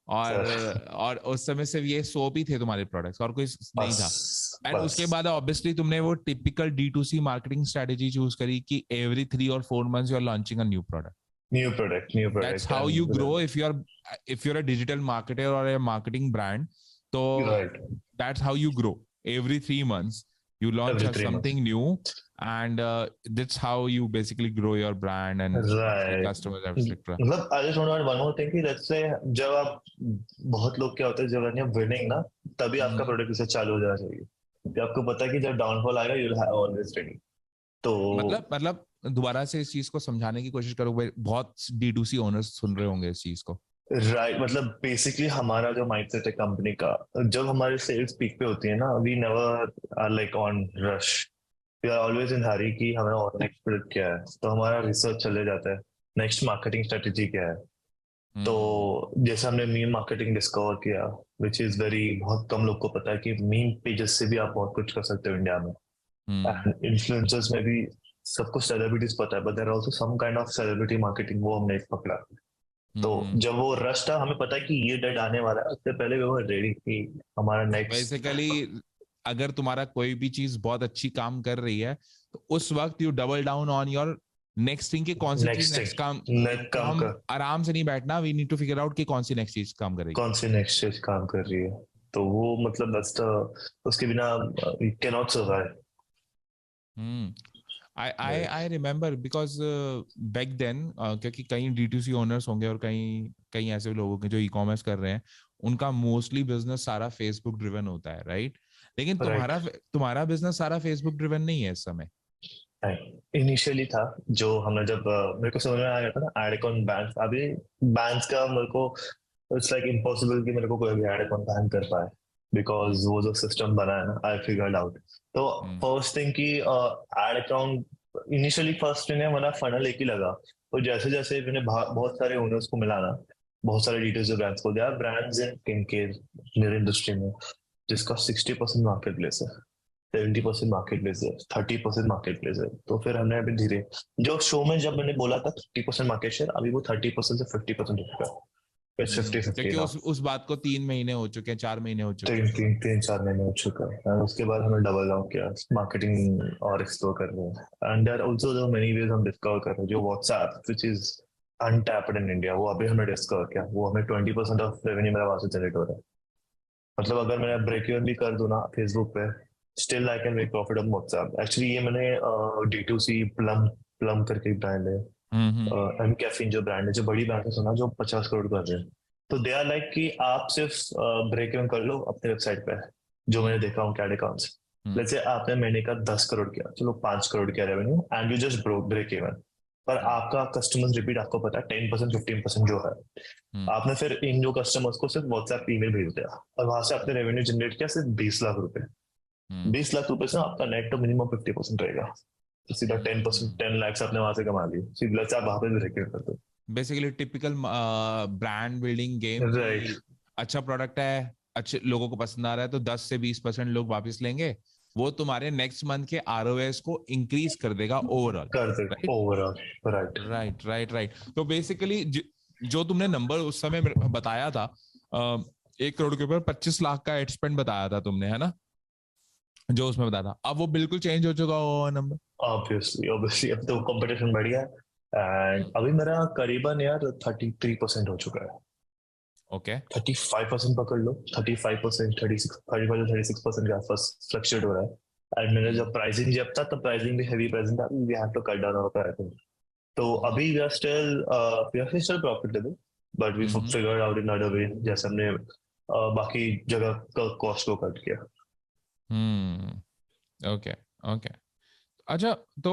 और सर, और उस समय सिर्फ ये सोप ही थे तुम्हारे प्रोडक्ट्स, और कोई नहीं था। बस एंड बस उसके बाद ऑब्वियसली तुमने वो typical D2C marketing strategy choose करी कि every 3 or 4 months you are launching a new product. New That's product how you and grow if you're a digital marketer or a marketing brand. So right, that's how you grow. Every 3 months you launch every 3 month, something new, and that's how you basically grow your brand and the right. customers, etc. मतलब I just want one more thing कि let's say जब आप, बहुत लोग क्या होता है जब आप विनिंग ना, तभी आपका हम्म। प्रोडक्ट रिसर्च चालू हो जाना चाहिए, कि आपको पता है कि जब डाउनफॉल आएगा यू हैव ऑलवेज रेडी। तो मतलब दोबारा से इस चीज को समझाने की कोशिश करो भाई, बहुत D2C ओनर्स सुन रहे होंगे इस चीज को। राइट, मतलब बेसिकली हमारा जो माइंडसेट है कंपनी का, जब हमारी सेल्स पीक पे होती है ना, we never are like on rush, we are always in hurry कि हमें और नेक्स्ट प्रोडक्ट क्या है, तो हमारा रिसर्च चले जाता है, नेक्स्ट मार्केटिंग स्ट्रेटेजी क्या है। तो हम्म, जैसे हमने मीम मार्केटिंग डिस्कवर किया, विच इज वेरी, बहुत कम लोग को पता है कि मीम पेजेस से भी आप बहुत कुछ कर सकते हो इंडिया में। हम्म, एंड इन्फ्लुएंसर्स में भी सबको सेलिब्रिटीज पता है, but there also some kind of celebrity marketing, वो हमने पकड़ा। तो हम्म। जब वो रश था, हमें पता है कि ये डेट आने वाला है, उससे पहले वो रेडी कि हमारा नेक्स्ट। बेसिकली अगर तुम्हारा कोई भी चीज बहुत अच्छी काम कर रही है, तो उस वक्त you double down on your next thing, कि कौन सी चीज नेक्स्ट नेक्स्ट काम। थिंग नेक्स्ट तो काम हम कर, आराम से नहीं बैठना, we need to figure out कि कौन सी नेक्स्ट चीज काम करेगी। कौन सी नेक्स्ट चीज काम कर रही है। तो वो मतलब बस उसके बिना can not survive. Hmm. I remember because back then, क्योंकि कई D2C ओनर्स होंगे और कई कई ऐसे लोग होंगे जो ई-कॉमर्स कर रहे हैं, उनका मोस्टली बिजनेस सारा फेसबुक ड्रिवन होता है, राइट? लेकिन राइट, तुम्हारा बिजनेस सारा फेसबुक ड्रिवन नहीं है इस समय। इनिशियली था, जो हमने जब मेरे को समझ में आ गया था ना, एड अकाउंट बैन, अभी बैंस का मेरे को इट्स लाइक इम्पॉसिबल कि मेरे को कोई भी एड अकाउंट बैन कर पाए, बिकॉज वो जो सिस्टम बना है ना, आई फिगर्ड आउट। तो हम्म, फर्स्ट थिंग कि एड अकाउंट, इनिशियली फर्स्ट मैंने मेरा फनल एक ही लगा, तो जैसे जैसे मैंने बहुत सारे ओनर्स को मिला ना, बहुत सारे डिटेल्स ब्रांड्स को, दिया ब्रांड्स इन स्किन केयर मेरे इंडस्ट्री में, जिसका 60% मार्केट प्लेस है, 70% मार्केट प्लेस है, 30% मार्केट प्लेस है। तो फिर हमने अभी धीरे, जो शो में जब मैंने बोला था 30% मार्केट शेयर, अभी वो 30% से 50% हो चुका है, फिर 50-50 क्योंकि ना। उस बात को 3 महीने हो चुके हैं, 4 महीने हो चुके तीन हैं। तीन तीन 4 महीने हो चुका है, और उसके बाद हमने डबल डाउन किया, मार्केटिंग और एक्सप्लोर कर रहे हैं, एंड देयर आल्सो जो मेनी वेज हम डिस्कवर कर रहे हैं, जो WhatsApp which is untapped in India, वो अभी हमने डिस्कवर किया, वो हमें 20% ऑफ रेवेन्यू मेरा वहां से जनरेट हो रहा है। मतलब अगर मैं ब्रेक इवन भी कर दूं ना फेसबुक पे, still I can make profit on WhatsApp. Actually ये मैंने D2C प्लम प्लम करके ब्रांड है, हम्म, हम्म, एम कैफीन जो ब्रांड है, जो बड़ी ब्रांड है सुना, जो 50 करोड़ कर रहे हैं। तो दे आर लाइक कि आप सिर्फ ब्रेक इवन कर लो अपने वेबसाइट पे, जो मैंने देखा हूँ कैड अकाउंट्स। हम्म, जैसे आपने महीने का 10 करोड़ किया, चलो 5 करोड़ किया revenue, and you just break even, पर हम्म, आपका कस्टमर्स रिपीट आपको पता है 10% 15% जो है, हम्म, आपने फिर इन जो कस्टमर्स को सिर्फ व्हाट्सएप ईमेल भेज दिया, और वहां से आपने रेवेन्यू जनरेट किया सिर्फ 20 लाख रुपए। हम्म, 20 लाख रुपए से आपका नेट तो मिनिमम 50% रहेगा, तो सीधा 10%, 10 लाख आपने वहां से कमा ली, सीधा से आप वहां पे भी ब्रेक इवन करते basically typical brand building game हो। की। राइट, अच्छा प्रोडक्ट है, अच्छे लोगों को पसंद आ रहा है, तो 10 से 20% लोग वापस लेंगे, वो तुम्हारे नेक्स्ट मंथ के ROS को इंक्रीज कर देगा ओवरऑल। कर दे right, overall. Right, right, right, right. तो बेसिकली जो तुमने नंबर उस समय बताया था, 1 करोड़ के ऊपर 25 लाख का एड स्पेंड बताया था तुमने, है ना? जो उसमें बताया था, अब वो बिल्कुल चेंज हो चुका होगा नंबर। ऑब्वियसली ऑब्वियसली अब तो कंपटीशन बढ़ गया, एंड अभी मेरा करीबन यार 33% हो चुका है। ओके 35% पकड़ लो, 35%, 35 to 36% के आसपास फ्लक्चुएट हो रहा है। एंड मैंने जब प्राइसिंग जब था तब प्राइसिंग भी हेवी प्राइसिंग था, we have to cut down our pricing. तो अभी we are still profitable, but we figured out in other way, जैसे हमने बाकी जगह का कॉस्ट को कट किया। Okay okay. अच्छा तो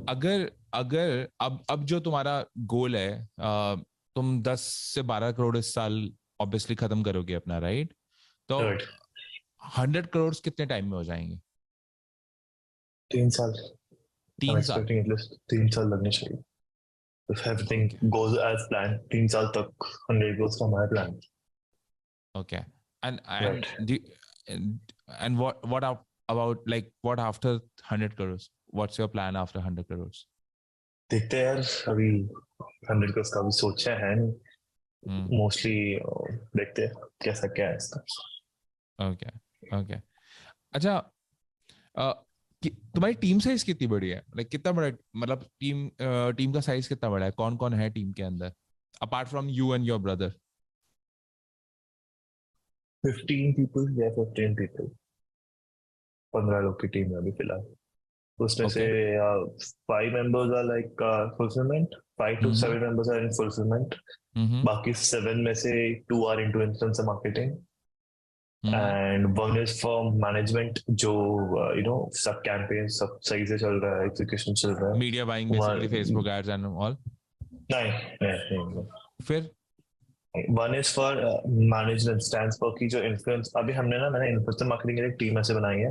अगर अगर अब जो तुम्हारा गोल है, तुम 10 से 12 करोड़ इस साल ऑब्वियसली खत्म करोगे अपना, राइट? तो 100 करोड़ कितने टाइम में हो जाएंगे? 3 साल। 3 साल? एक्सपेक्टिंग एटलीस्ट 3 साल लगने चाहिए। If everything goes as planned, 3 साल तक 100 goes का हमारा plan. Okay. And Right. and what about like what after 100 crores? What's your plan after 100 crores? देखते हैं यार, अभी 100 goes का भी सोचा है नहीं, मोस्टली देखते हैं कैसा क्या है इसका। Okay. Okay. अच्छा, तुम्हारी टीम साइज कितनी बड़ी है? लाइक कितना बड़ा, मतलब टीम का साइज कितना बड़ा है? कौन कौन है टीम के अंदर apart from you and your brother? 15 people या 15 people, 15 लोग की टीम है अभी फिलहाल। उसमें से 5 members are like fulfillment, 5 to 7 members are in fulfillment, बाकी 7 में से 2 are into influencer marketing, and 1 is from management, जो सब कैंपेन सब सही से चल रहा है, एग्जीक्यूशन चल रहा है, media buying basically, Facebook ads and all. नहीं। फिर 1 is for management, stands for कि जो इन्फ्लुएंस, अभी मैंने इन्फ्लुएंसर मार्केटिंग के लिए एक टीम ऐसे बनाई है।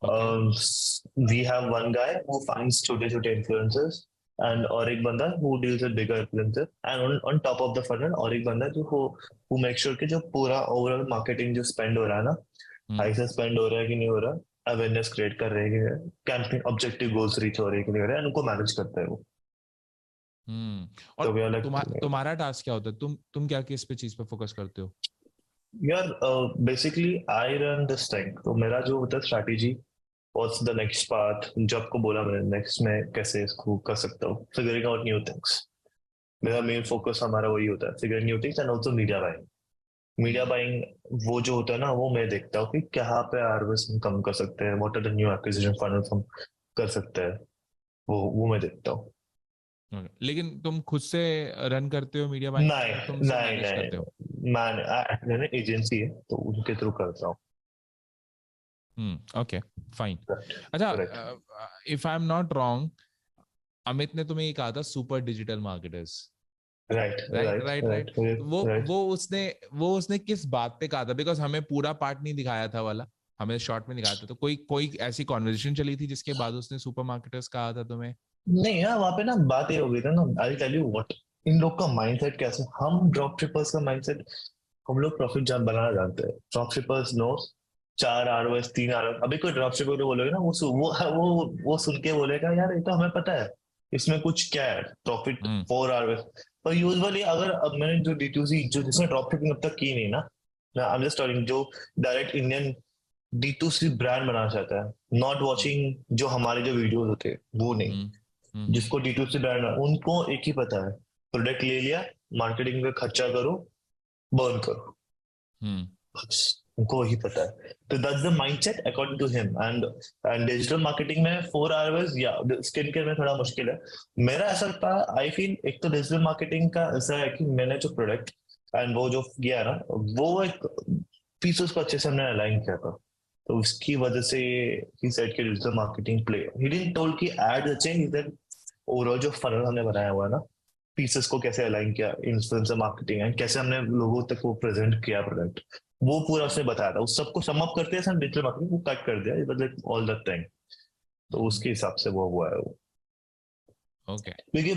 We have 1 guy who finds छोटे छोटे इन्फ्लुएंसर्स, एंड और एक बंदा who deals with bigger influencers, and on top of the funnel और एक बंदा जो who make sure कि जो पूरा ओवरऑल मार्केटिंग जो स्पेंड हो रहा है ना, हाई से स्पेंड हो रहा है कि नहीं हो रहा, अवेयरनेस क्रिएट कर रहे हैं, कैंपेन ऑब्जेक्टिव गोल्स रीच हो रहे हैं कि नहीं हो रहे हैं, उनको मैनेज करता है वो। और तुम्हारा टास्क क्या होता है? तुम क्या किस पे चीज पे फोकस करते हो? यार basically I run this thing, तो मेरा जो होता है strategy, what's the next path, जो आपको बोला मैंने नेक्स्ट में कैसे इसको कर सकता हूँ, फिगरिंग आउट न्यू थिंग्स। मेरा मेन फोकस हमारा वही होता है, figure new things, and also media buying. Media buying वो जो होता है ना, वो मैं देखता हूँ कि कहाँ पे आरओएस हम कम कर सकते हैं, what are the new acquisition funnels हम कर सकते हैं, वो मैं देखता हूँ। लेकिन तुम खुद से रन करते हो मीडिया बाइंग? नहीं, मैंने एजेंसी है तो उनके थ्रू करता हूँ। Okay fine. अच्छा, if I am not wrong, Amit ने तुम्हें ये कहा था सुपर डिजिटल मार्केटर्स, राइट? वो उसने किस बात पे कहा था? बिकॉज हमें पूरा पार्ट नहीं दिखाया था वाला, हमें शॉर्ट में दिखाया था, तो कोई ऐसी कॉन्वर्सेशन चली थी जिसके बाद उसने सुपर मार्केटर्स कहा था तुम्हें? नहीं यार, वहां पे ना बात ये हो गई था ना, आई टेल यू व्हाट, इन लोग का माइंडसेट कैसे, हम ड्रॉप शिपर्स का माइंडसेट, हम लोग प्रॉफिट बनाना जानते हैं। Drop shippers no 4 ROAS 3 ROAS, अभी कोई ड्रॉप शिपर को बोलोगे ना, वो सुन के बोलेगा यार ये तो हमें पता है, इसमें कुछ क्या है प्रॉफिट 4 आरओएस। पर यूजुअली अगर अब मैंने जो D2C जो जिसने ड्रॉप शिपिंग अब तक की नहीं ना, आई एम जस्ट टेलिंग, जो डायरेक्ट इंडियन D2C ब्रांड बनाना चाहता है, नॉट वॉचिंग जो हमारे जो वीडियोस होते हैं वो नहीं, जिसको D2C ब्रांड, उनको एक ही पता है, प्रोडक्ट ले लिया, मार्केटिंग पे खर्चा करो, बर्न करो, उनको वही पता है। तो that's the mindset according to him. And digital marketing में 4 आवर्स या स्किन केयर में थोड़ा मुश्किल है। मेरा ऐसा लगता है, आई फील एक तो डिजिटल मार्केटिंग का ऐसा है कि मैंने जो प्रोडक्ट एंड वो जो किया ना, वो एक पीसेस को अच्छे से हमने अलाइन किया था, तो उसकी वजह से ही सेड कि digital marketing play, he didn't told कि एड अच्छे, ही सेड ओवरऑल जो फनल हमने बनाया हुआ है ना, पीसेस को कैसे अलाइन किया, इन्फ्लुएंसर मार्केटिंग एंड कैसे हमने लोगों तक वो प्रेजेंट किया प्रोडक्ट, वो पूरा उसने बताया था। उस सबको सम अप करते हैं डिजिटल मार्केटिंग को कट कर दिया, it was like all the thing, तो उसके हिसाब से वो हुआ है वो। ओके,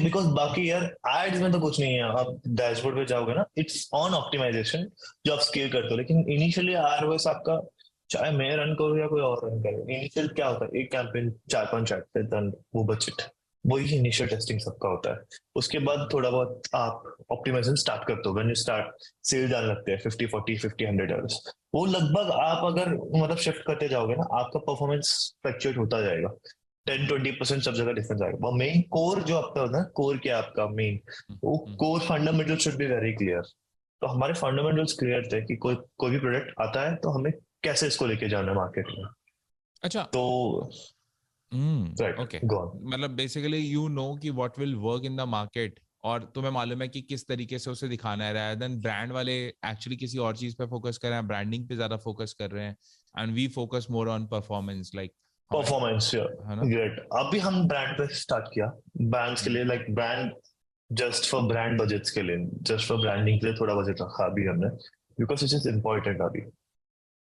बिकॉज बाकी यार एड्स में तो कुछ नहीं है, आप डैशबोर्ड पे जाओगे ना, इट्स ऑन ऑप्टिमाइजेशन जो आप स्केल करते हो, लेकिन इनिशियली आरओएस आपका, चाहे मैं रन करूँ या कोई और रन करे, इनिशियल क्या होता है, एक कैंपेन 4-5 ऐड पे डन, वो बजट, वही इनिशियल टेस्टिंग सबका होता है। उसके बाद थोड़ा बहुत आप ऑप्टिमाइजेशन स्टार्ट करते हो, व्हेन यू स्टार्ट सेल जाने लगते हैं 50 40 50 $100, वो लगभग आप अगर मतलब शिफ्ट करते जाओगे ना, आपका परफॉर्मेंस फ्लक्चुएट होता जाएगा। 10-20% सब जगह डिफरेंस आएगा। वो मेन कोर जो आपका होता है, कोर क्या है आपका मेन, वो core fundamental should be very clear. तो हमारे फंडामेंटल्स क्लियर थे कि कोई भी प्रोडक्ट आता है तो हमें कैसे इसको लेके जाना है मार्केट में। अच्छा, तो राइट, ओके, गो ऑन। मतलब बेसिकली यू नो कि what will work in the market, और तुम्हें मालूम है कि किस तरीके से उसे दिखाना है, rather than ब्रांड वाले एक्चुअली किसी और चीज पे फोकस कर रहे हैं, ब्रांडिंग पे ज्यादा फोकस कर रहे हैं, and we focus more on performance, like performance, है ना। ग्रेट। अभी हम ब्रांड पे स्टार्ट किया, बैंड्स के लिए, like brand just for brand budgets के लिए, जस्ट फॉर ब्रांडिंग के लिए थोड़ा बजट रखा अभी हमने, बिकॉज इट इज इम्पोर्टेंट अभी।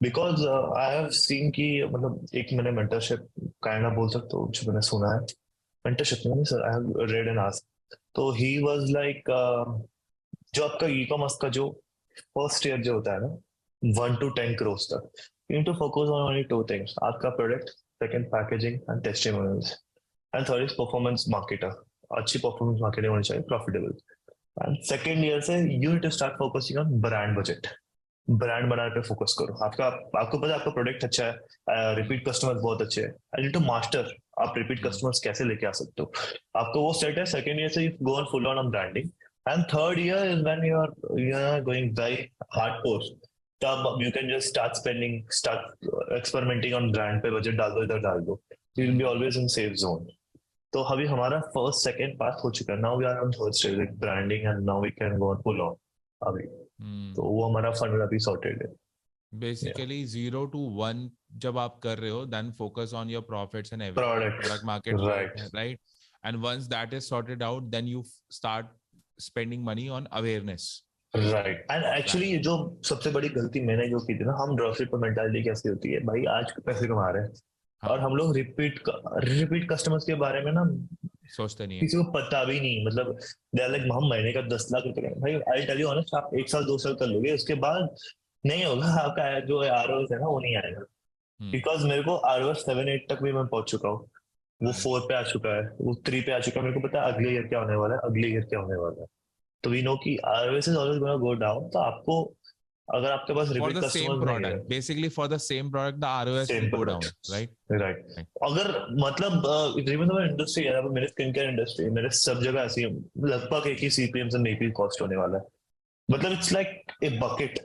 बिकॉज आई हैव सीन कि मतलब एक मैंने मेंटरशिप काइंड ऑफ बोल सकते हो जो मैंने सुना है, मेंटरशिप नहीं sir, I have read and asked. तो ही वाज लाइक जो आपका ई कॉमर्स का जो फर्स्ट ईयर जो होता है ना 1 to 10 crore तक, you need to focus on only two things: आपका product, second packaging and testimonials, and third is performance marketer. अच्छी परफॉर्मेंस मार्केटिंग होनी चाहिए, प्रॉफिटेबल। एंड सेकंड ईयर से you need to start focusing on brand budget, brand बनाने पे focus करो। आपको पता है आपका प्रोडक्ट अच्छा है, रिपीट कस्टमर्स बहुत अच्छे हैं, आई नीड टू मास्टर आप रिपीट कस्टमर्स कैसे लेके आ सकते हो। आपको वो सेट है, सेकंड ईयर से you go on full on branding, and third year is when you are going by hardcore, तब you can just start spending, start experimenting on brand पे बजट डाल दो, इधर डाल दो, you will be always in safe zone. तो अभी हमारा फर्स्ट सेकंड पार्ट हो चुका है, now we are on third stage like branding, and now we can go on full on अभी। तो वो हमारा फंड अभी सॉर्टेड है। बेसिकली 0 to 1 जब आप कर रहे हो, then focus on your profits and Product. Product market Right. Right, and once that is sorted out, then you start spending money on awareness. Right, and actually ये जो सबसे बड़ी गलती मैंने जो की थी ना, हम ड्रॉपशिप पर मेंटालिटी कैसी होती है, भाई आज पैसे कमा रहे हैं, और हम लोग रिपीट कस्टमर्स के बारे में ना सोचते नहीं है। किसी को पता भी नहीं, मतलब दे आर लाइक हम महीने का 10 लाख रुपए करेंगे। भाई आई टेल यू ऑनेस्ट, आप 1 साल 2 साल कर लोगे, उसके बाद नहीं होगा आपका जो आरओएस है ना, वो नहीं आएगा। बिकॉज मेरे को आरओएस 7-8 तक भी मैं पहुंच चुका हूँ, वो 4 पे आ चुका है, वो 3 पे आ चुका है, मेरे को पता है अगले ईयर क्या होने वाला है, अगले ईयर क्या होने वाला है। तो वी नो कि ROS is always gonna go down. तो आपको अगर आपके पास For repeat the same customers नहीं है, product, basically for the same product, the ROS Same will go down, product. right? Right, अगर मतलब इवन तो इंडस्ट्री है, मेरे स्किन केयर इंडस्ट्री, मेरे सब जगह ऐसी है, लगभग एक ही सीपीएम से मे बी कॉस्ट होने वाला है। मतलब इट्स लाइक ए बकेट,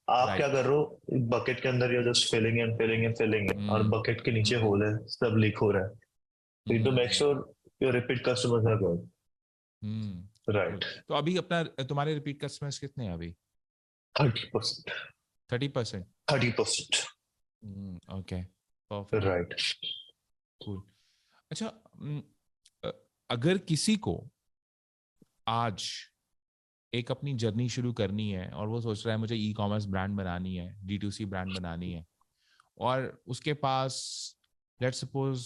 आप Right. क्या कर रहे हो, बकेट के अंदर you just filling and filling and filling, और बकेट के नीचे होल है, सब लीक हो रहा है। तो make sure your repeat customers are good. Right, तो अभी अपना तुम्हारे रिपीट कस्टमर्स कितने हैं अभी? 30%। 30%? 30%। Okay, perfect, right. कूल। अच्छा, अगर किसी को आज एक अपनी जर्नी शुरू करनी है और वो सोच रहा है मुझे ई कॉमर्स ब्रांड बनानी है, D2C ब्रांड बनानी है, और उसके पास लेट्स सपोज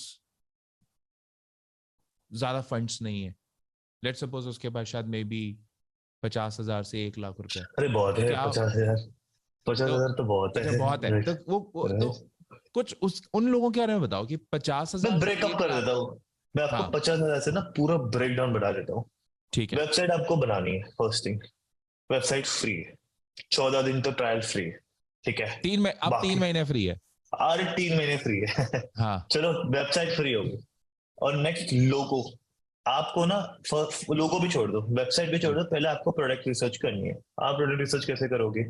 ज्यादा फंड्स नहीं है, लेट्स सपोज उसके पास शायद मे बी 50,000 से 1 लाख रुपए, अरे बहुत है, क्या 50,000। 50,000 तो बहुत अच्छा है। बहुत है, तो वो तो कुछ उन लोगों के बारे में बताओ कि 50,000 मैं ब्रेकअप कर देता हूँ, मैं आपको हाँ। 50,000 से ना पूरा ब्रेक डाउन बता देता हूँ। ठीक है, वेबसाइट आपको बनानी है, फर्स्ट थिंग, वेबसाइट फ्री है, 14 दिन तो ट्रायल फ्री है, ठीक है। 3 महीने फ्री है, अरे 3 महीने फ्री है। हाँ चलो वेबसाइट फ्री होगी, और नेक्स्ट लोगो, आपको ना लोगो भी छोड़ दो, वेबसाइट भी छोड़ दो, पहले आपको प्रोडक्ट रिसर्च करनी है। आप प्रोडक्ट रिसर्च कैसे करोगे,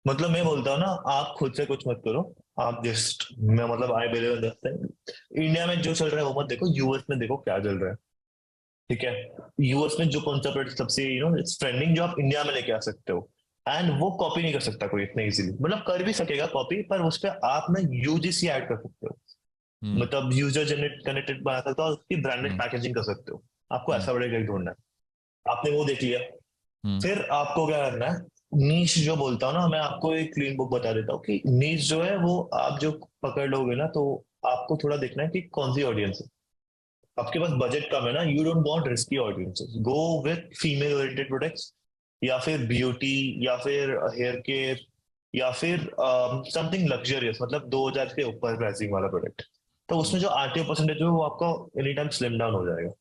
मतलब मैं बोलता हूँ ना, आप खुद से कुछ मत करो, आप जस्ट, मैं मतलब I believe in this, India में जो चल रहा है वो मत देखो, यूएस में देखो क्या चल रहा है, ठीक है। यूएस में जो कौन सा प्रोडक्ट सबसे इट्स ट्रेंडिंग, जो आप इंडिया में लेके आ सकते हो, एंड वो कॉपी नहीं कर सकता कोई इतने इजीली, मतलब कर भी सकेगा कॉपी, पर उस पर आप ना यूजीसी ऐड कर सकते हो, मतलब यूजर जनरेट कनेक्टेड बना सकते हो, और उसकी ब्रांडेड पैकेजिंग कर सकते हो। आपको ऐसा बड़ेगा ढूंढना है, आपने वो देख लिया, फिर आपको क्या करना है, नीश जो बोलता हूँ ना, मैं आपको एक क्लीन बुक बता देता हूँ कि नीश जो है वो आप जो पकड़ लोगे ना, तो आपको थोड़ा देखना है कि कौन सी ऑडियंस है। आपके पास बजट कम है ना, you don't want risky audiences, go with female oriented products, या फिर ब्यूटी, या फिर हेयर केयर, या फिर समथिंग लग्जरियस, मतलब 2,000 के ऊपर प्राइसिंग वाला प्रोडक्ट। तो उसमें जो RTO परसेंटेज है वो आपको एनी टाइम स्लिम डाउन हो जाएगा,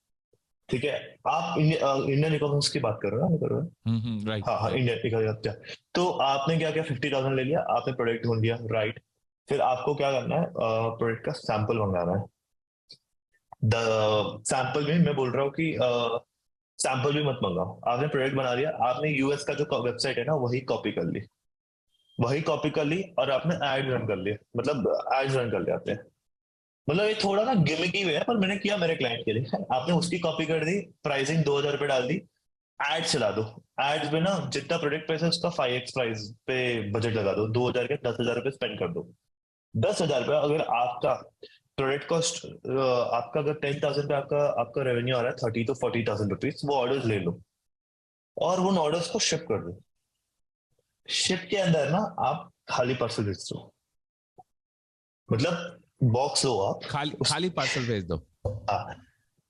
ठीक है। आप इंडियन इकोनॉमिक्स की बात कर रहे हो ना, कर रहे हो? राइट, हाँ, इंडियन इकोनॉमिक्स। तो आपने क्या किया, 50,000 ले लिया, आपने प्रोडक्ट ढूंढ लिया, राइट। फिर आपको क्या करना है, प्रोडक्ट का सैंपल मंगाना है, सैंपल भी मैं बोल रहा हूँ कि सैंपल भी मत मंगाओ। आपने प्रोडक्ट बना लिया, आपने यूएस का जो वेबसाइट है ना वही कॉपी कर ली और आपने एड रन कर लिए, मतलब एड रन कर लिया आपने। मतलब ये थोड़ा ना गिमिकी वे है, पर मैंने किया मेरे क्लाइंट के लिए। आपने उसकी कॉपी कर दी, प्राइसिंग 2,000 रुपये डाल दी, एड चला दो। एड्स में ना जितना प्रोडक्ट प्राइस है उसका 5x प्राइस पे बजट लगा दो, 2,000 के 10,000 रुपये स्पेंड कर दो। 10,000 रुपये अगर आपका प्रोडक्ट कॉस्ट, आपका अगर 10,000 पे आपका आपका रेवेन्यू आ रहा है 30 to 40,000 रुपीज, वो ऑर्डर्स ले लो और उन ऑर्डर्स को शिप कर दो। शिप के अंदर ना आप खाली पार्सल भेज दो, मतलब बॉक्स लो आप खाली पार्सल भेज दो। हाँ,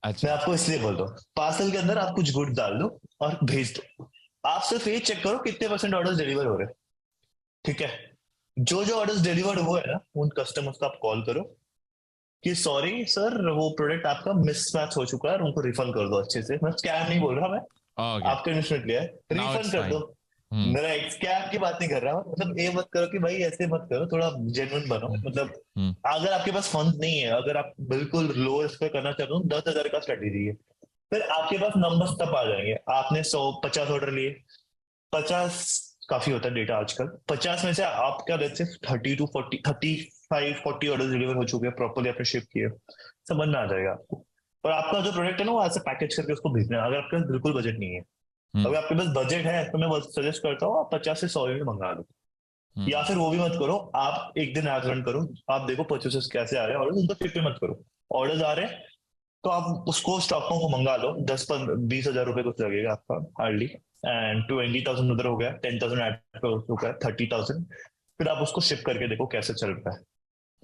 अच्छा। मैं आपको इसलिए बोल रहा हूँ, पार्सल के अंदर आप कुछ गुड डाल दो और भेज दो। आप सिर्फ ये चेक करो कितने % ऑर्डर्स डिलीवर हो रहे हैं, ठीक है। जो जो ऑर्डर्स डिलीवर हुए हैं ना, उन कस्टमर्स को आप कॉल करो कि सॉरी सर, वो प्रोडक्ट आपका मिसमैच हो चुका है और उनको रिफंड कर दो अच्छे से। मैं स्कैम नहीं बोल रहा, मैं ओके, आपका इन्वेस्टमेंट लिया है, नाउ रिफंड इट्स कर फाइन। दो। मेरा स्कैम की बात नहीं कर रहा हूँ, मतलब ये मत करो कि भाई ऐसे मत करो, थोड़ा जेन्युइन बनो। मतलब हम्म अगर आपके पास फंड नहीं है, अगर आप बिल्कुल लो रिस्क पे करना चाहते हो, 10,000 का स्ट्रेटेजी है, फिर आपके पास नंबर्स तब आ जाएंगे। आपने 150 ऑर्डर लिए, 50 काफी होता है डेटा आजकल, 50 में से आपका लेट्स से 35-40 ऑर्डर डिलीवर हो चुके हैं, प्रॉपर्ली आपने शिप किए, समझ में आ जाएगा आपको। और आपका जो प्रोडक्ट है ना, वो ऐसे पैकेज करके उसको भेजना है। अगर आपके पास बिल्कुल बजट नहीं है, अगर हम्म आपके पास बजट है, तो मैं सजेस्ट करता हूँ आप 50 से 100 यूनिट मंगा लो। या हम्म फिर वो भी मत करो, आप एक दिन एड रन करो, आप देखो परचेसेस कैसे आ रहे हैं, ऑर्डर उनको शिप पे मत करो। ऑर्डर्स आ रहे हैं तो आप उसको स्टॉकों को मंगा लो, 10-20 हजार रुपए कुछ लगेगा आपका हार्डली, एंड 20,000 उधर हो गया, 10,000 ऐड हो गया, 30,000। फिर आप उसको शिप करके देखो कैसे चल रहा है,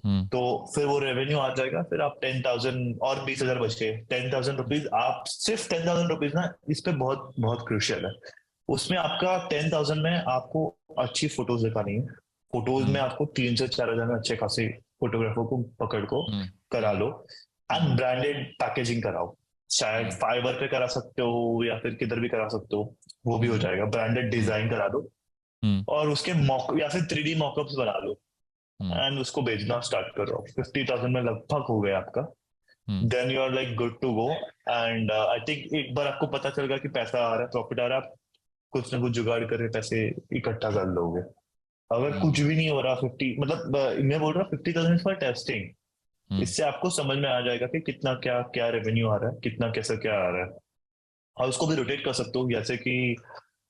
हम्म तो फिर वो रेवेन्यू आ जाएगा। फिर आप 10,000 और 20,000 बच गए, 10,000 रुपीज। आप सिर्फ 10,000 रुपीज ना, इस पे बहुत बहुत क्रूशियल है। उसमें आपका 10,000 में आपको अच्छी फोटोज दिखानी है। फोटोज में हम्म आपको 3 से 4 हजार में अच्छे खासे फोटोग्राफर को पकड़ को हम्म करा लो, एंड हम्म ब्रांडेड पैकेजिंग कराओ। शायद हम्म फाइवर पे करा सकते हो या फिर किधर भी करा सकते हो, वो भी हो हम्म जाएगा। ब्रांडेड हम्म डिजाइन करा दो हम्म और उसके मॉक या फिर 3D मॉकअप्स बना लो, हम्म एंड उसको भेजना स्टार्ट करो। 50,000 में लगभग हो गया आपका, hmm then you are like good to go. And I think एक बार आपको पता चल गया कि पैसा आ रहा है, प्रॉफिट आ रहा है, आप कुछ ना कुछ जुगाड़ करके पैसे इकट्ठा कर लोगे। अगर कुछ हम्म भी नहीं हो रहा, 50 मतलब मैं बोल रहा हूँ 50,000 फॉर टेस्टिंग। हम्म इससे आपको समझ में आ जाएगा कि कितना क्या क्या रेवेन्यू आ रहा है, कितना कैसा क्या आ रहा है। और उसको भी रोटेट कर सकते हो, जैसे कि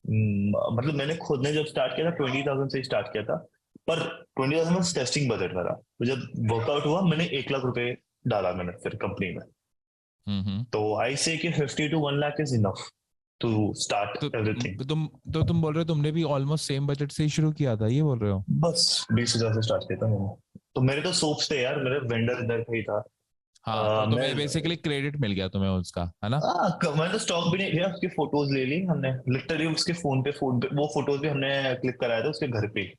मतलब मैंने खुद ने जब स्टार्ट किया था 20,000 से स्टार्ट किया था, पर 20,000 टेस्टिंग बजट मेरा। तो जब वर्कआउट हुआ, मैंने 1 लाख रुपए डाला मैंने फिर कंपनी में। हम्म। तो आई से कि 50 to 1 lakh is enough to start everything. तुम बोल रहे हो तुमने भी ऑलमोस्ट सेम बजट से ही शुरू किया था, ये बोल रहे हो? बस 20,000 से स्टार्ट किया था मैंने। तो मेरे तो सोप्स थे यार, मेरे वेंडर इधर का ही था। हाँ, तो मैं तुम्हें बेसिकली क्रेडिट मिल गया तुम्हें उसका, है ना? मैंने तो स्टॉक भी नहीं लिया, उसकी फोटोज ले ली हमने लिटरली, उसके फोन पे वो फोटोज भी हमने क्लिक कराया था उसके घर पे ही।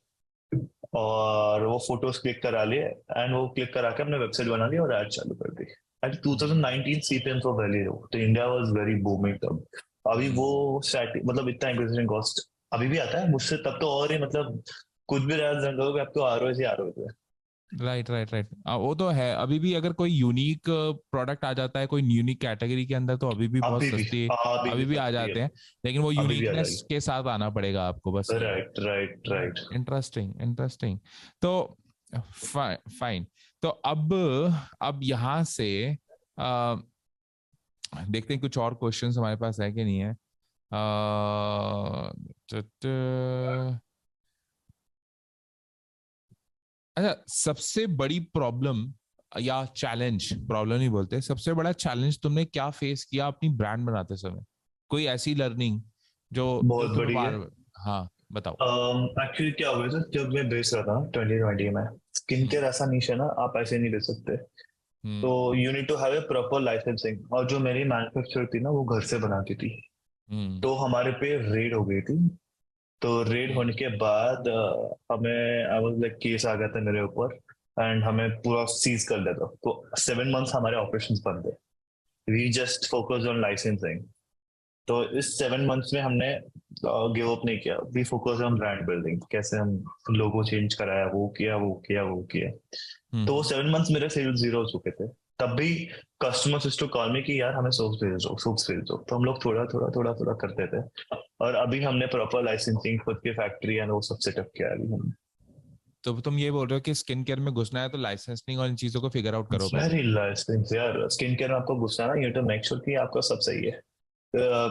और वो फोटोज क्लिक करा लिए, एंड वो क्लिक करा के हमने वेबसाइट बना ली और एड चालू कर दी। एंड 2019 सीपीएम फॉर वैली, तो इंडिया वाज वेरी बूमिंग तब। अभी वो मतलब इतना एक्विजिशन कॉस्ट अभी भी आता है मुझसे, तब तो और ही मतलब कुछ भी रहा जंगल आपको आरओ से आरओ है। राइट राइट राइट, वो तो है। अभी भी अगर कोई यूनिक प्रोडक्ट आ जाता है कोई यूनिक कैटेगरी के अंदर, तो अभी भी बहुत अभी भी, सस्ती, अभी भी अभी भी आ सस्ती है, जाते हैं। लेकिन वो अभी भी आ यूनिकनेस जाएगी। के साथ आना पड़ेगा आपको, बस ये है। Right right right. Interesting interesting. तो फाइन। तो अब यहाँ से आ, देखते हैं कुछ और क्वेश्चंस हमारे पास है कि नहीं है। अच्छा, सबसे बड़ी प्रॉब्लम या चैलेंज, प्रॉब्लम नहीं बोलते, सबसे बड़ा चैलेंज तुमने क्या फेस किया अपनी ब्रांड बनाते समय? कोई ऐसी लर्निंग जो जो बहुत तुम्हें बड़ी है। बार, हाँ बताओ। एक्चुअली क्या हुआ था जब मैं बेच रहा था 2020 में, स्किन हम्म केयर ऐसा निश है ना, आप ऐसे नहीं बेच सकते। तो hmm you need to have a proper licensing, और जो मेरी मैन्युफैक्चरर थी ना, वो घर से बनाती थी। हम्म तो हमारे पे रेड हो गई थी। तो रेड होने के बाद हमें आई वाज लाइक केस आ गया था मेरे ऊपर, एंड हमें पूरा सीज कर दिया था। तो 7 मंथ्स हमारे ऑपरेशंस बंद थे। We just focus on licensing. तो इस 7 मंथ्स में हमने गिव अप नहीं किया, we focus on brand building, कैसे हम लोगो चेंज कराया, वो किया। तो 7 मंथ्स मेरे सेल्स जीरो हो चुके थे। तब भी customers used to call me कि यार हमें सोप्स भेज दो, तो हम लोग थोड़ा करते थे। और अभी हमने प्रॉपर लाइसेंसिंग, खुद की फैक्ट्री एंड वो सब सेटअप किया है अभी हमने। तो तुम ये बोल रहे हो कि स्किन केयर में घुसना है तो लाइसेंसिंग और इन चीजों को फिगर आउट करो पहले। वेरी लाइसेंस यार, स्किन केयर में आपको घुसना है ना, यू टू मेक श्योर कि आपका सब सही है,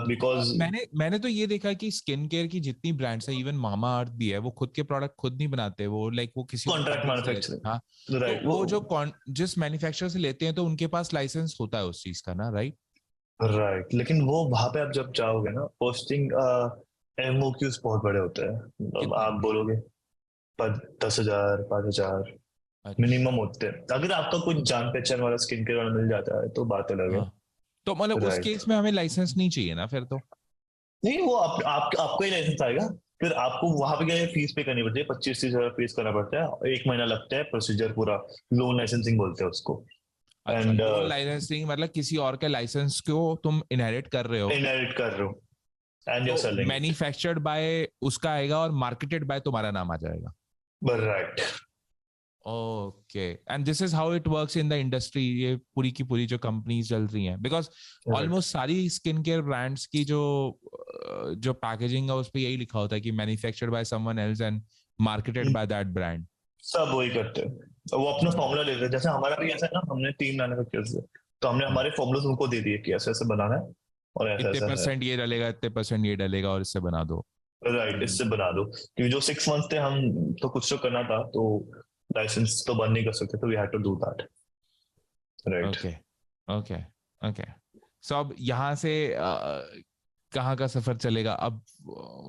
बिकॉज मैंने तो ये देखा है कि स्किन केयर की जितनी ब्रांड्स है, इवन मामा अर्थ भी है, वो खुद के प्रोडक्ट खुद नहीं बनाते, वो लाइक वो किसी और कॉन्ट्रैक्ट company से लेते हैं। हाँ, मैन्युफैक्चरिंग, राइट। तो वो जो जिस मैन्युफैक्चरर से लेते हैं तो उनके पास लाइसेंस होता है उस चीज का ना, राइट? राइट, लेकिन वो वहां पे आप जब जाओगे ना, पोस्टिंग एमओक्यूज बहुत बड़े होते हैं। अब कितने? आप बोलोगे 10,000 5,000 अच्छा। मिनिमम होते हैं। अगर आपका कुछ जान पहचान वाला स्किन केयर वाला मिल जाता है तो बात अलग है। हाँ, तो मतलब उस राइट, केस में हमें लाइसेंस नहीं चाहिए ना फिर तो? नहीं वो आपको ही लाइसेंस आएगा। फिर आपको वहां पे गए फीस पे करनी पड़ती है, 25-30 हजार फीस करना पड़ता है, 1 महीना लगता है प्रोसीजर पूरा। लोन लाइसेंसिंग बोलते हैं उसको। अच्छा, एंड लोन लाइसेंसिंग मतलब किसी और के लाइसेंस को तुम इनहेरिट कर रहे हो, इनहेरिट कर रहे हो एंड यू तो सेलिंग इट। मैन्युफैक्चर्ड बाय उसका आएगा और मार्केटेड बाय तुम्हारा नाम आ जाएगा। Right, okay, and this is how it works in the industry, ये पूरी की पूरी जो कंपनीज चल रही हैं, बिकॉज राइट। ऑलमोस्ट सारी स्किन केयर ब्रांड्स की जो पैकेजिंग है उस पे यही लिखा होता है कि manufactured by someone else and marketed by that brand. सब वही करते हैं, वो अपना फॉर्मूला लेते हैं। जैसे हमारा भी ऐसा है ना, हमने 3 मैन्युफैक्चरर्स है, तो हमने हमारे फॉर्मूलाज उनको दे दिए कि ऐसे ऐसे बनाना है और ऐसा इतने ऐसा है। परसेंट ये डलेगा, इतने परसेंट ये डलेगा और इससे बना दो। राइट, इससे बना दो, क्योंकि जो 6 मंथ थे हम, तो कुछ तो करना था, तो लाइसेंस तो बंद नहीं कर सकते, तो we had to do that. Right. Okay, okay, okay. So अब यहाँ से कहाँ का सफर चलेगा अब?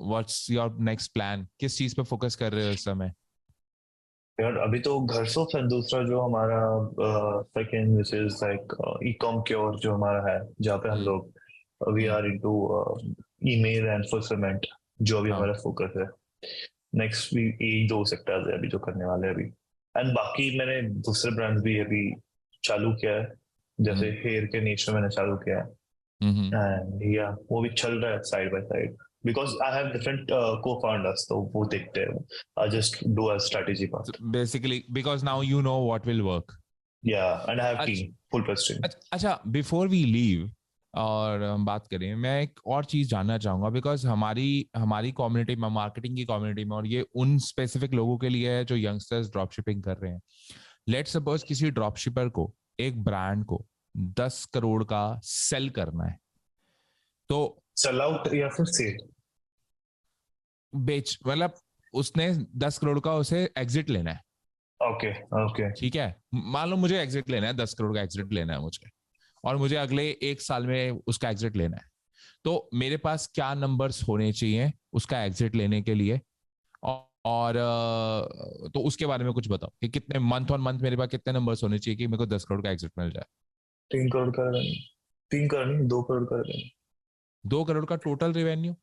What's your next plan? किस चीज पे फोकस कर रहे हो इस समय? यार अभी तो घर से, फिर दूसरा जो हमारा second which is like e com cure जो हमारा है, जहाँ पे हम हम्म। लोग we hmm. Are into email and fulfilment, जो अभी हाँ। हमारा फोकस है। नेक्स्ट भी यही 2 सेक्टर्स है अभी जो करने वाले हैं अभी। एंड बाकी मैंने दूसरे ब्रांड्स भी अभी चालू किया है, जैसे हम्म। हेयर के नीचे मैंने चालू किया है। हम्म। एंड या वो भी चल रहा है side by side, because I have different को फाउंडर्स, तो वो देखते हैं, I just do a strategy part. Basically because now you know what will work. या एंड आई हैव अच्छा, टीम, फुल प्लस टीम। अच्छा, बिफोर वी लीव और हम बात करें, मैं एक और चीज जानना चाहूंगा, बिकॉज हमारी हमारी कम्युनिटी में, मार्केटिंग की कम्युनिटी में, और ये उन स्पेसिफिक लोगों के लिए है जो यंगस्टर्स ड्रॉप शिपिंग कर रहे हैं। लेट सपोज किसी ड्रॉप शिपर को, एक ब्रांड को 10 करोड़ का सेल करना है, तो सेल आउट या फिर सेल? बेच मतलब उसने 10 करोड़ का उसे एग्जिट लेना है। Okay, okay. ठीक है, मान लो मुझे एग्जिट लेना है, 10 करोड़ का एग्जिट लेना है मुझे, और मुझे अगले 1 साल में उसका एग्जिट लेना है। तो मेरे पास क्या नंबर्स होने चाहिए उसका एग्जिट लेने के लिए? और तो उसके बारे में कुछ बताओ कि कितने मंथ ऑन मंथ मेरे पास कितने नंबर्स होने चाहिए कि मेरे को 10 करोड़ का एग्जिट मिल जाए। 3 करोड़ का रेवेन्यू, 3 करोड़ नहीं, 2 करोड़ का रेवेन्यू 2 करोड़ का टोटल रेवेन्यू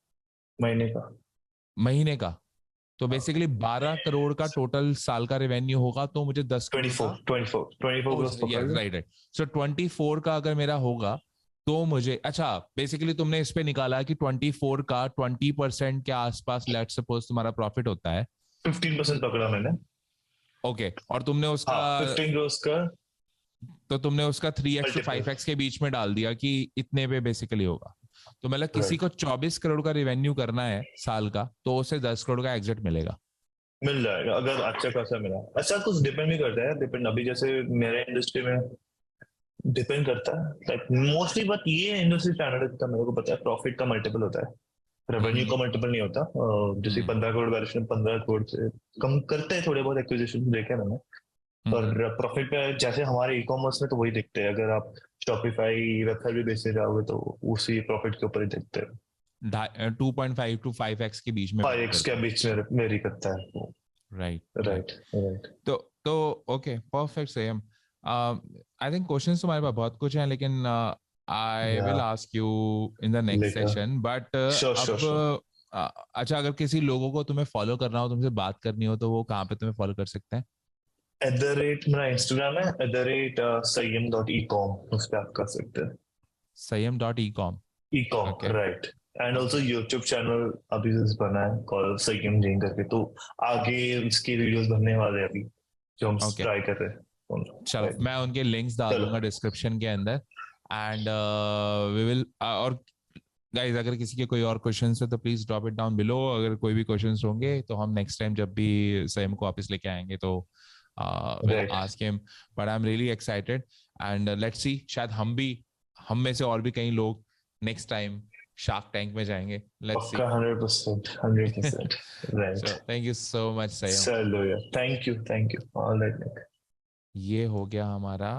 महीने का। महीने का? तो बेसिकली 12 करोड़ का टोटल साल का रेवेन्यू होगा, तो मुझे 10 करोड़ का, 24 ग्रोस पकड़ यस लो। Right right. सो 24 का अगर मेरा होगा तो मुझे, अच्छा बेसिकली तुमने इस पे निकाला कि 24 का 20% के आसपास लेट्स सपोज तुम्हारा प्रॉफिट होता है। 15% पकड़ा मैंने। ओके, और तुमने उसका, हाँ, 15 ग्रोस का तो तुमने उसका 3x to मल्टीपल। 5x के बीच में डाल दिया कि इतने पे बेसिकली होगा। तो मतलब किसी राइट, को 24 करोड़ का रेवेन्यू करना है साल का, तो उसे 10 करोड़ का एग्जिट मिलेगा। मिल जाएगा अगर अच्छा खासा मिला। अच्छा, कुछ डिपेंड भी करता है, डिपेंड अभी जैसे मेरे इंडस्ट्री में डिपेंड करता है, लाइक मोस्टली। बट ये इंडस्ट्री स्टैंडर्ड का मेरे को पता है, प्रॉफिट का मल्टीपल होता है, रेवेन्यू हम्म। का मल्टीपल नहीं होता। जैसे हम्म। 15 करोड़ वैल्यूएशन, 15 करोड़ से कम करते हैं थोड़े बहुत एक्विजिशन देखे मैंने। हम्म। पर प्रॉफिट पे जैसे हमारे ई कॉमर्स में तो वही देखते हैं, अगर आप शॉपिफाई वेबसाइट भी बेचने जाओगे तो उसी प्रॉफिट के ऊपर ही देखते हैं। 2.5 to 5x के बीच में 5x के बीच में वेरी करता है। Right right. Right, right. तो okay, perfect same. I think questions तुम्हारे पास बहुत कुछ हैं, लेकिन आई या will ask you in the next letter. Session, but sure, sure, sure. अब अच्छा, अगर किसी लोगों को तुम्हें फॉलो करना हो, तुमसे बात करनी हो, तो वो कहाँ पे तुम्हें फॉलो कर सकते हैं? मेरा इंस्टाग्राम है @sayam.ecom, उस पर आप कर सकते हैं। sayam.ecom। E-com, Okay. Right. And also YouTube channel अभी से बना है कॉल सकीम जैन करके, तो आगे उसके वीडियोस बनने वाले हैं अभी जो हम Okay. ट्राई कर रहे हैं। चलो Right. मैं उनके लिंक्स डाल चलो। दूंगा डिस्क्रिप्शन के अंदर एंड वी विल और गाइस अगर किसी के कोई और क्वेश्चंस है तो please drop it down below. अगर कोई भी क्वेश्चंस होंगे तो हम नेक्स्ट टाइम जब भी सैम को वापस लेके आएंगे तो will Right. Ask him. But I am really excited and let's see, शायद हम में से और भी कई लोग नेक्स्ट टाइम शार्क टैंक में जाएंगे। Let's see. पक्का 100%। Right. So thank you so much Sam. चलो यार, थैंक यू। All right. ये हो गया हमारा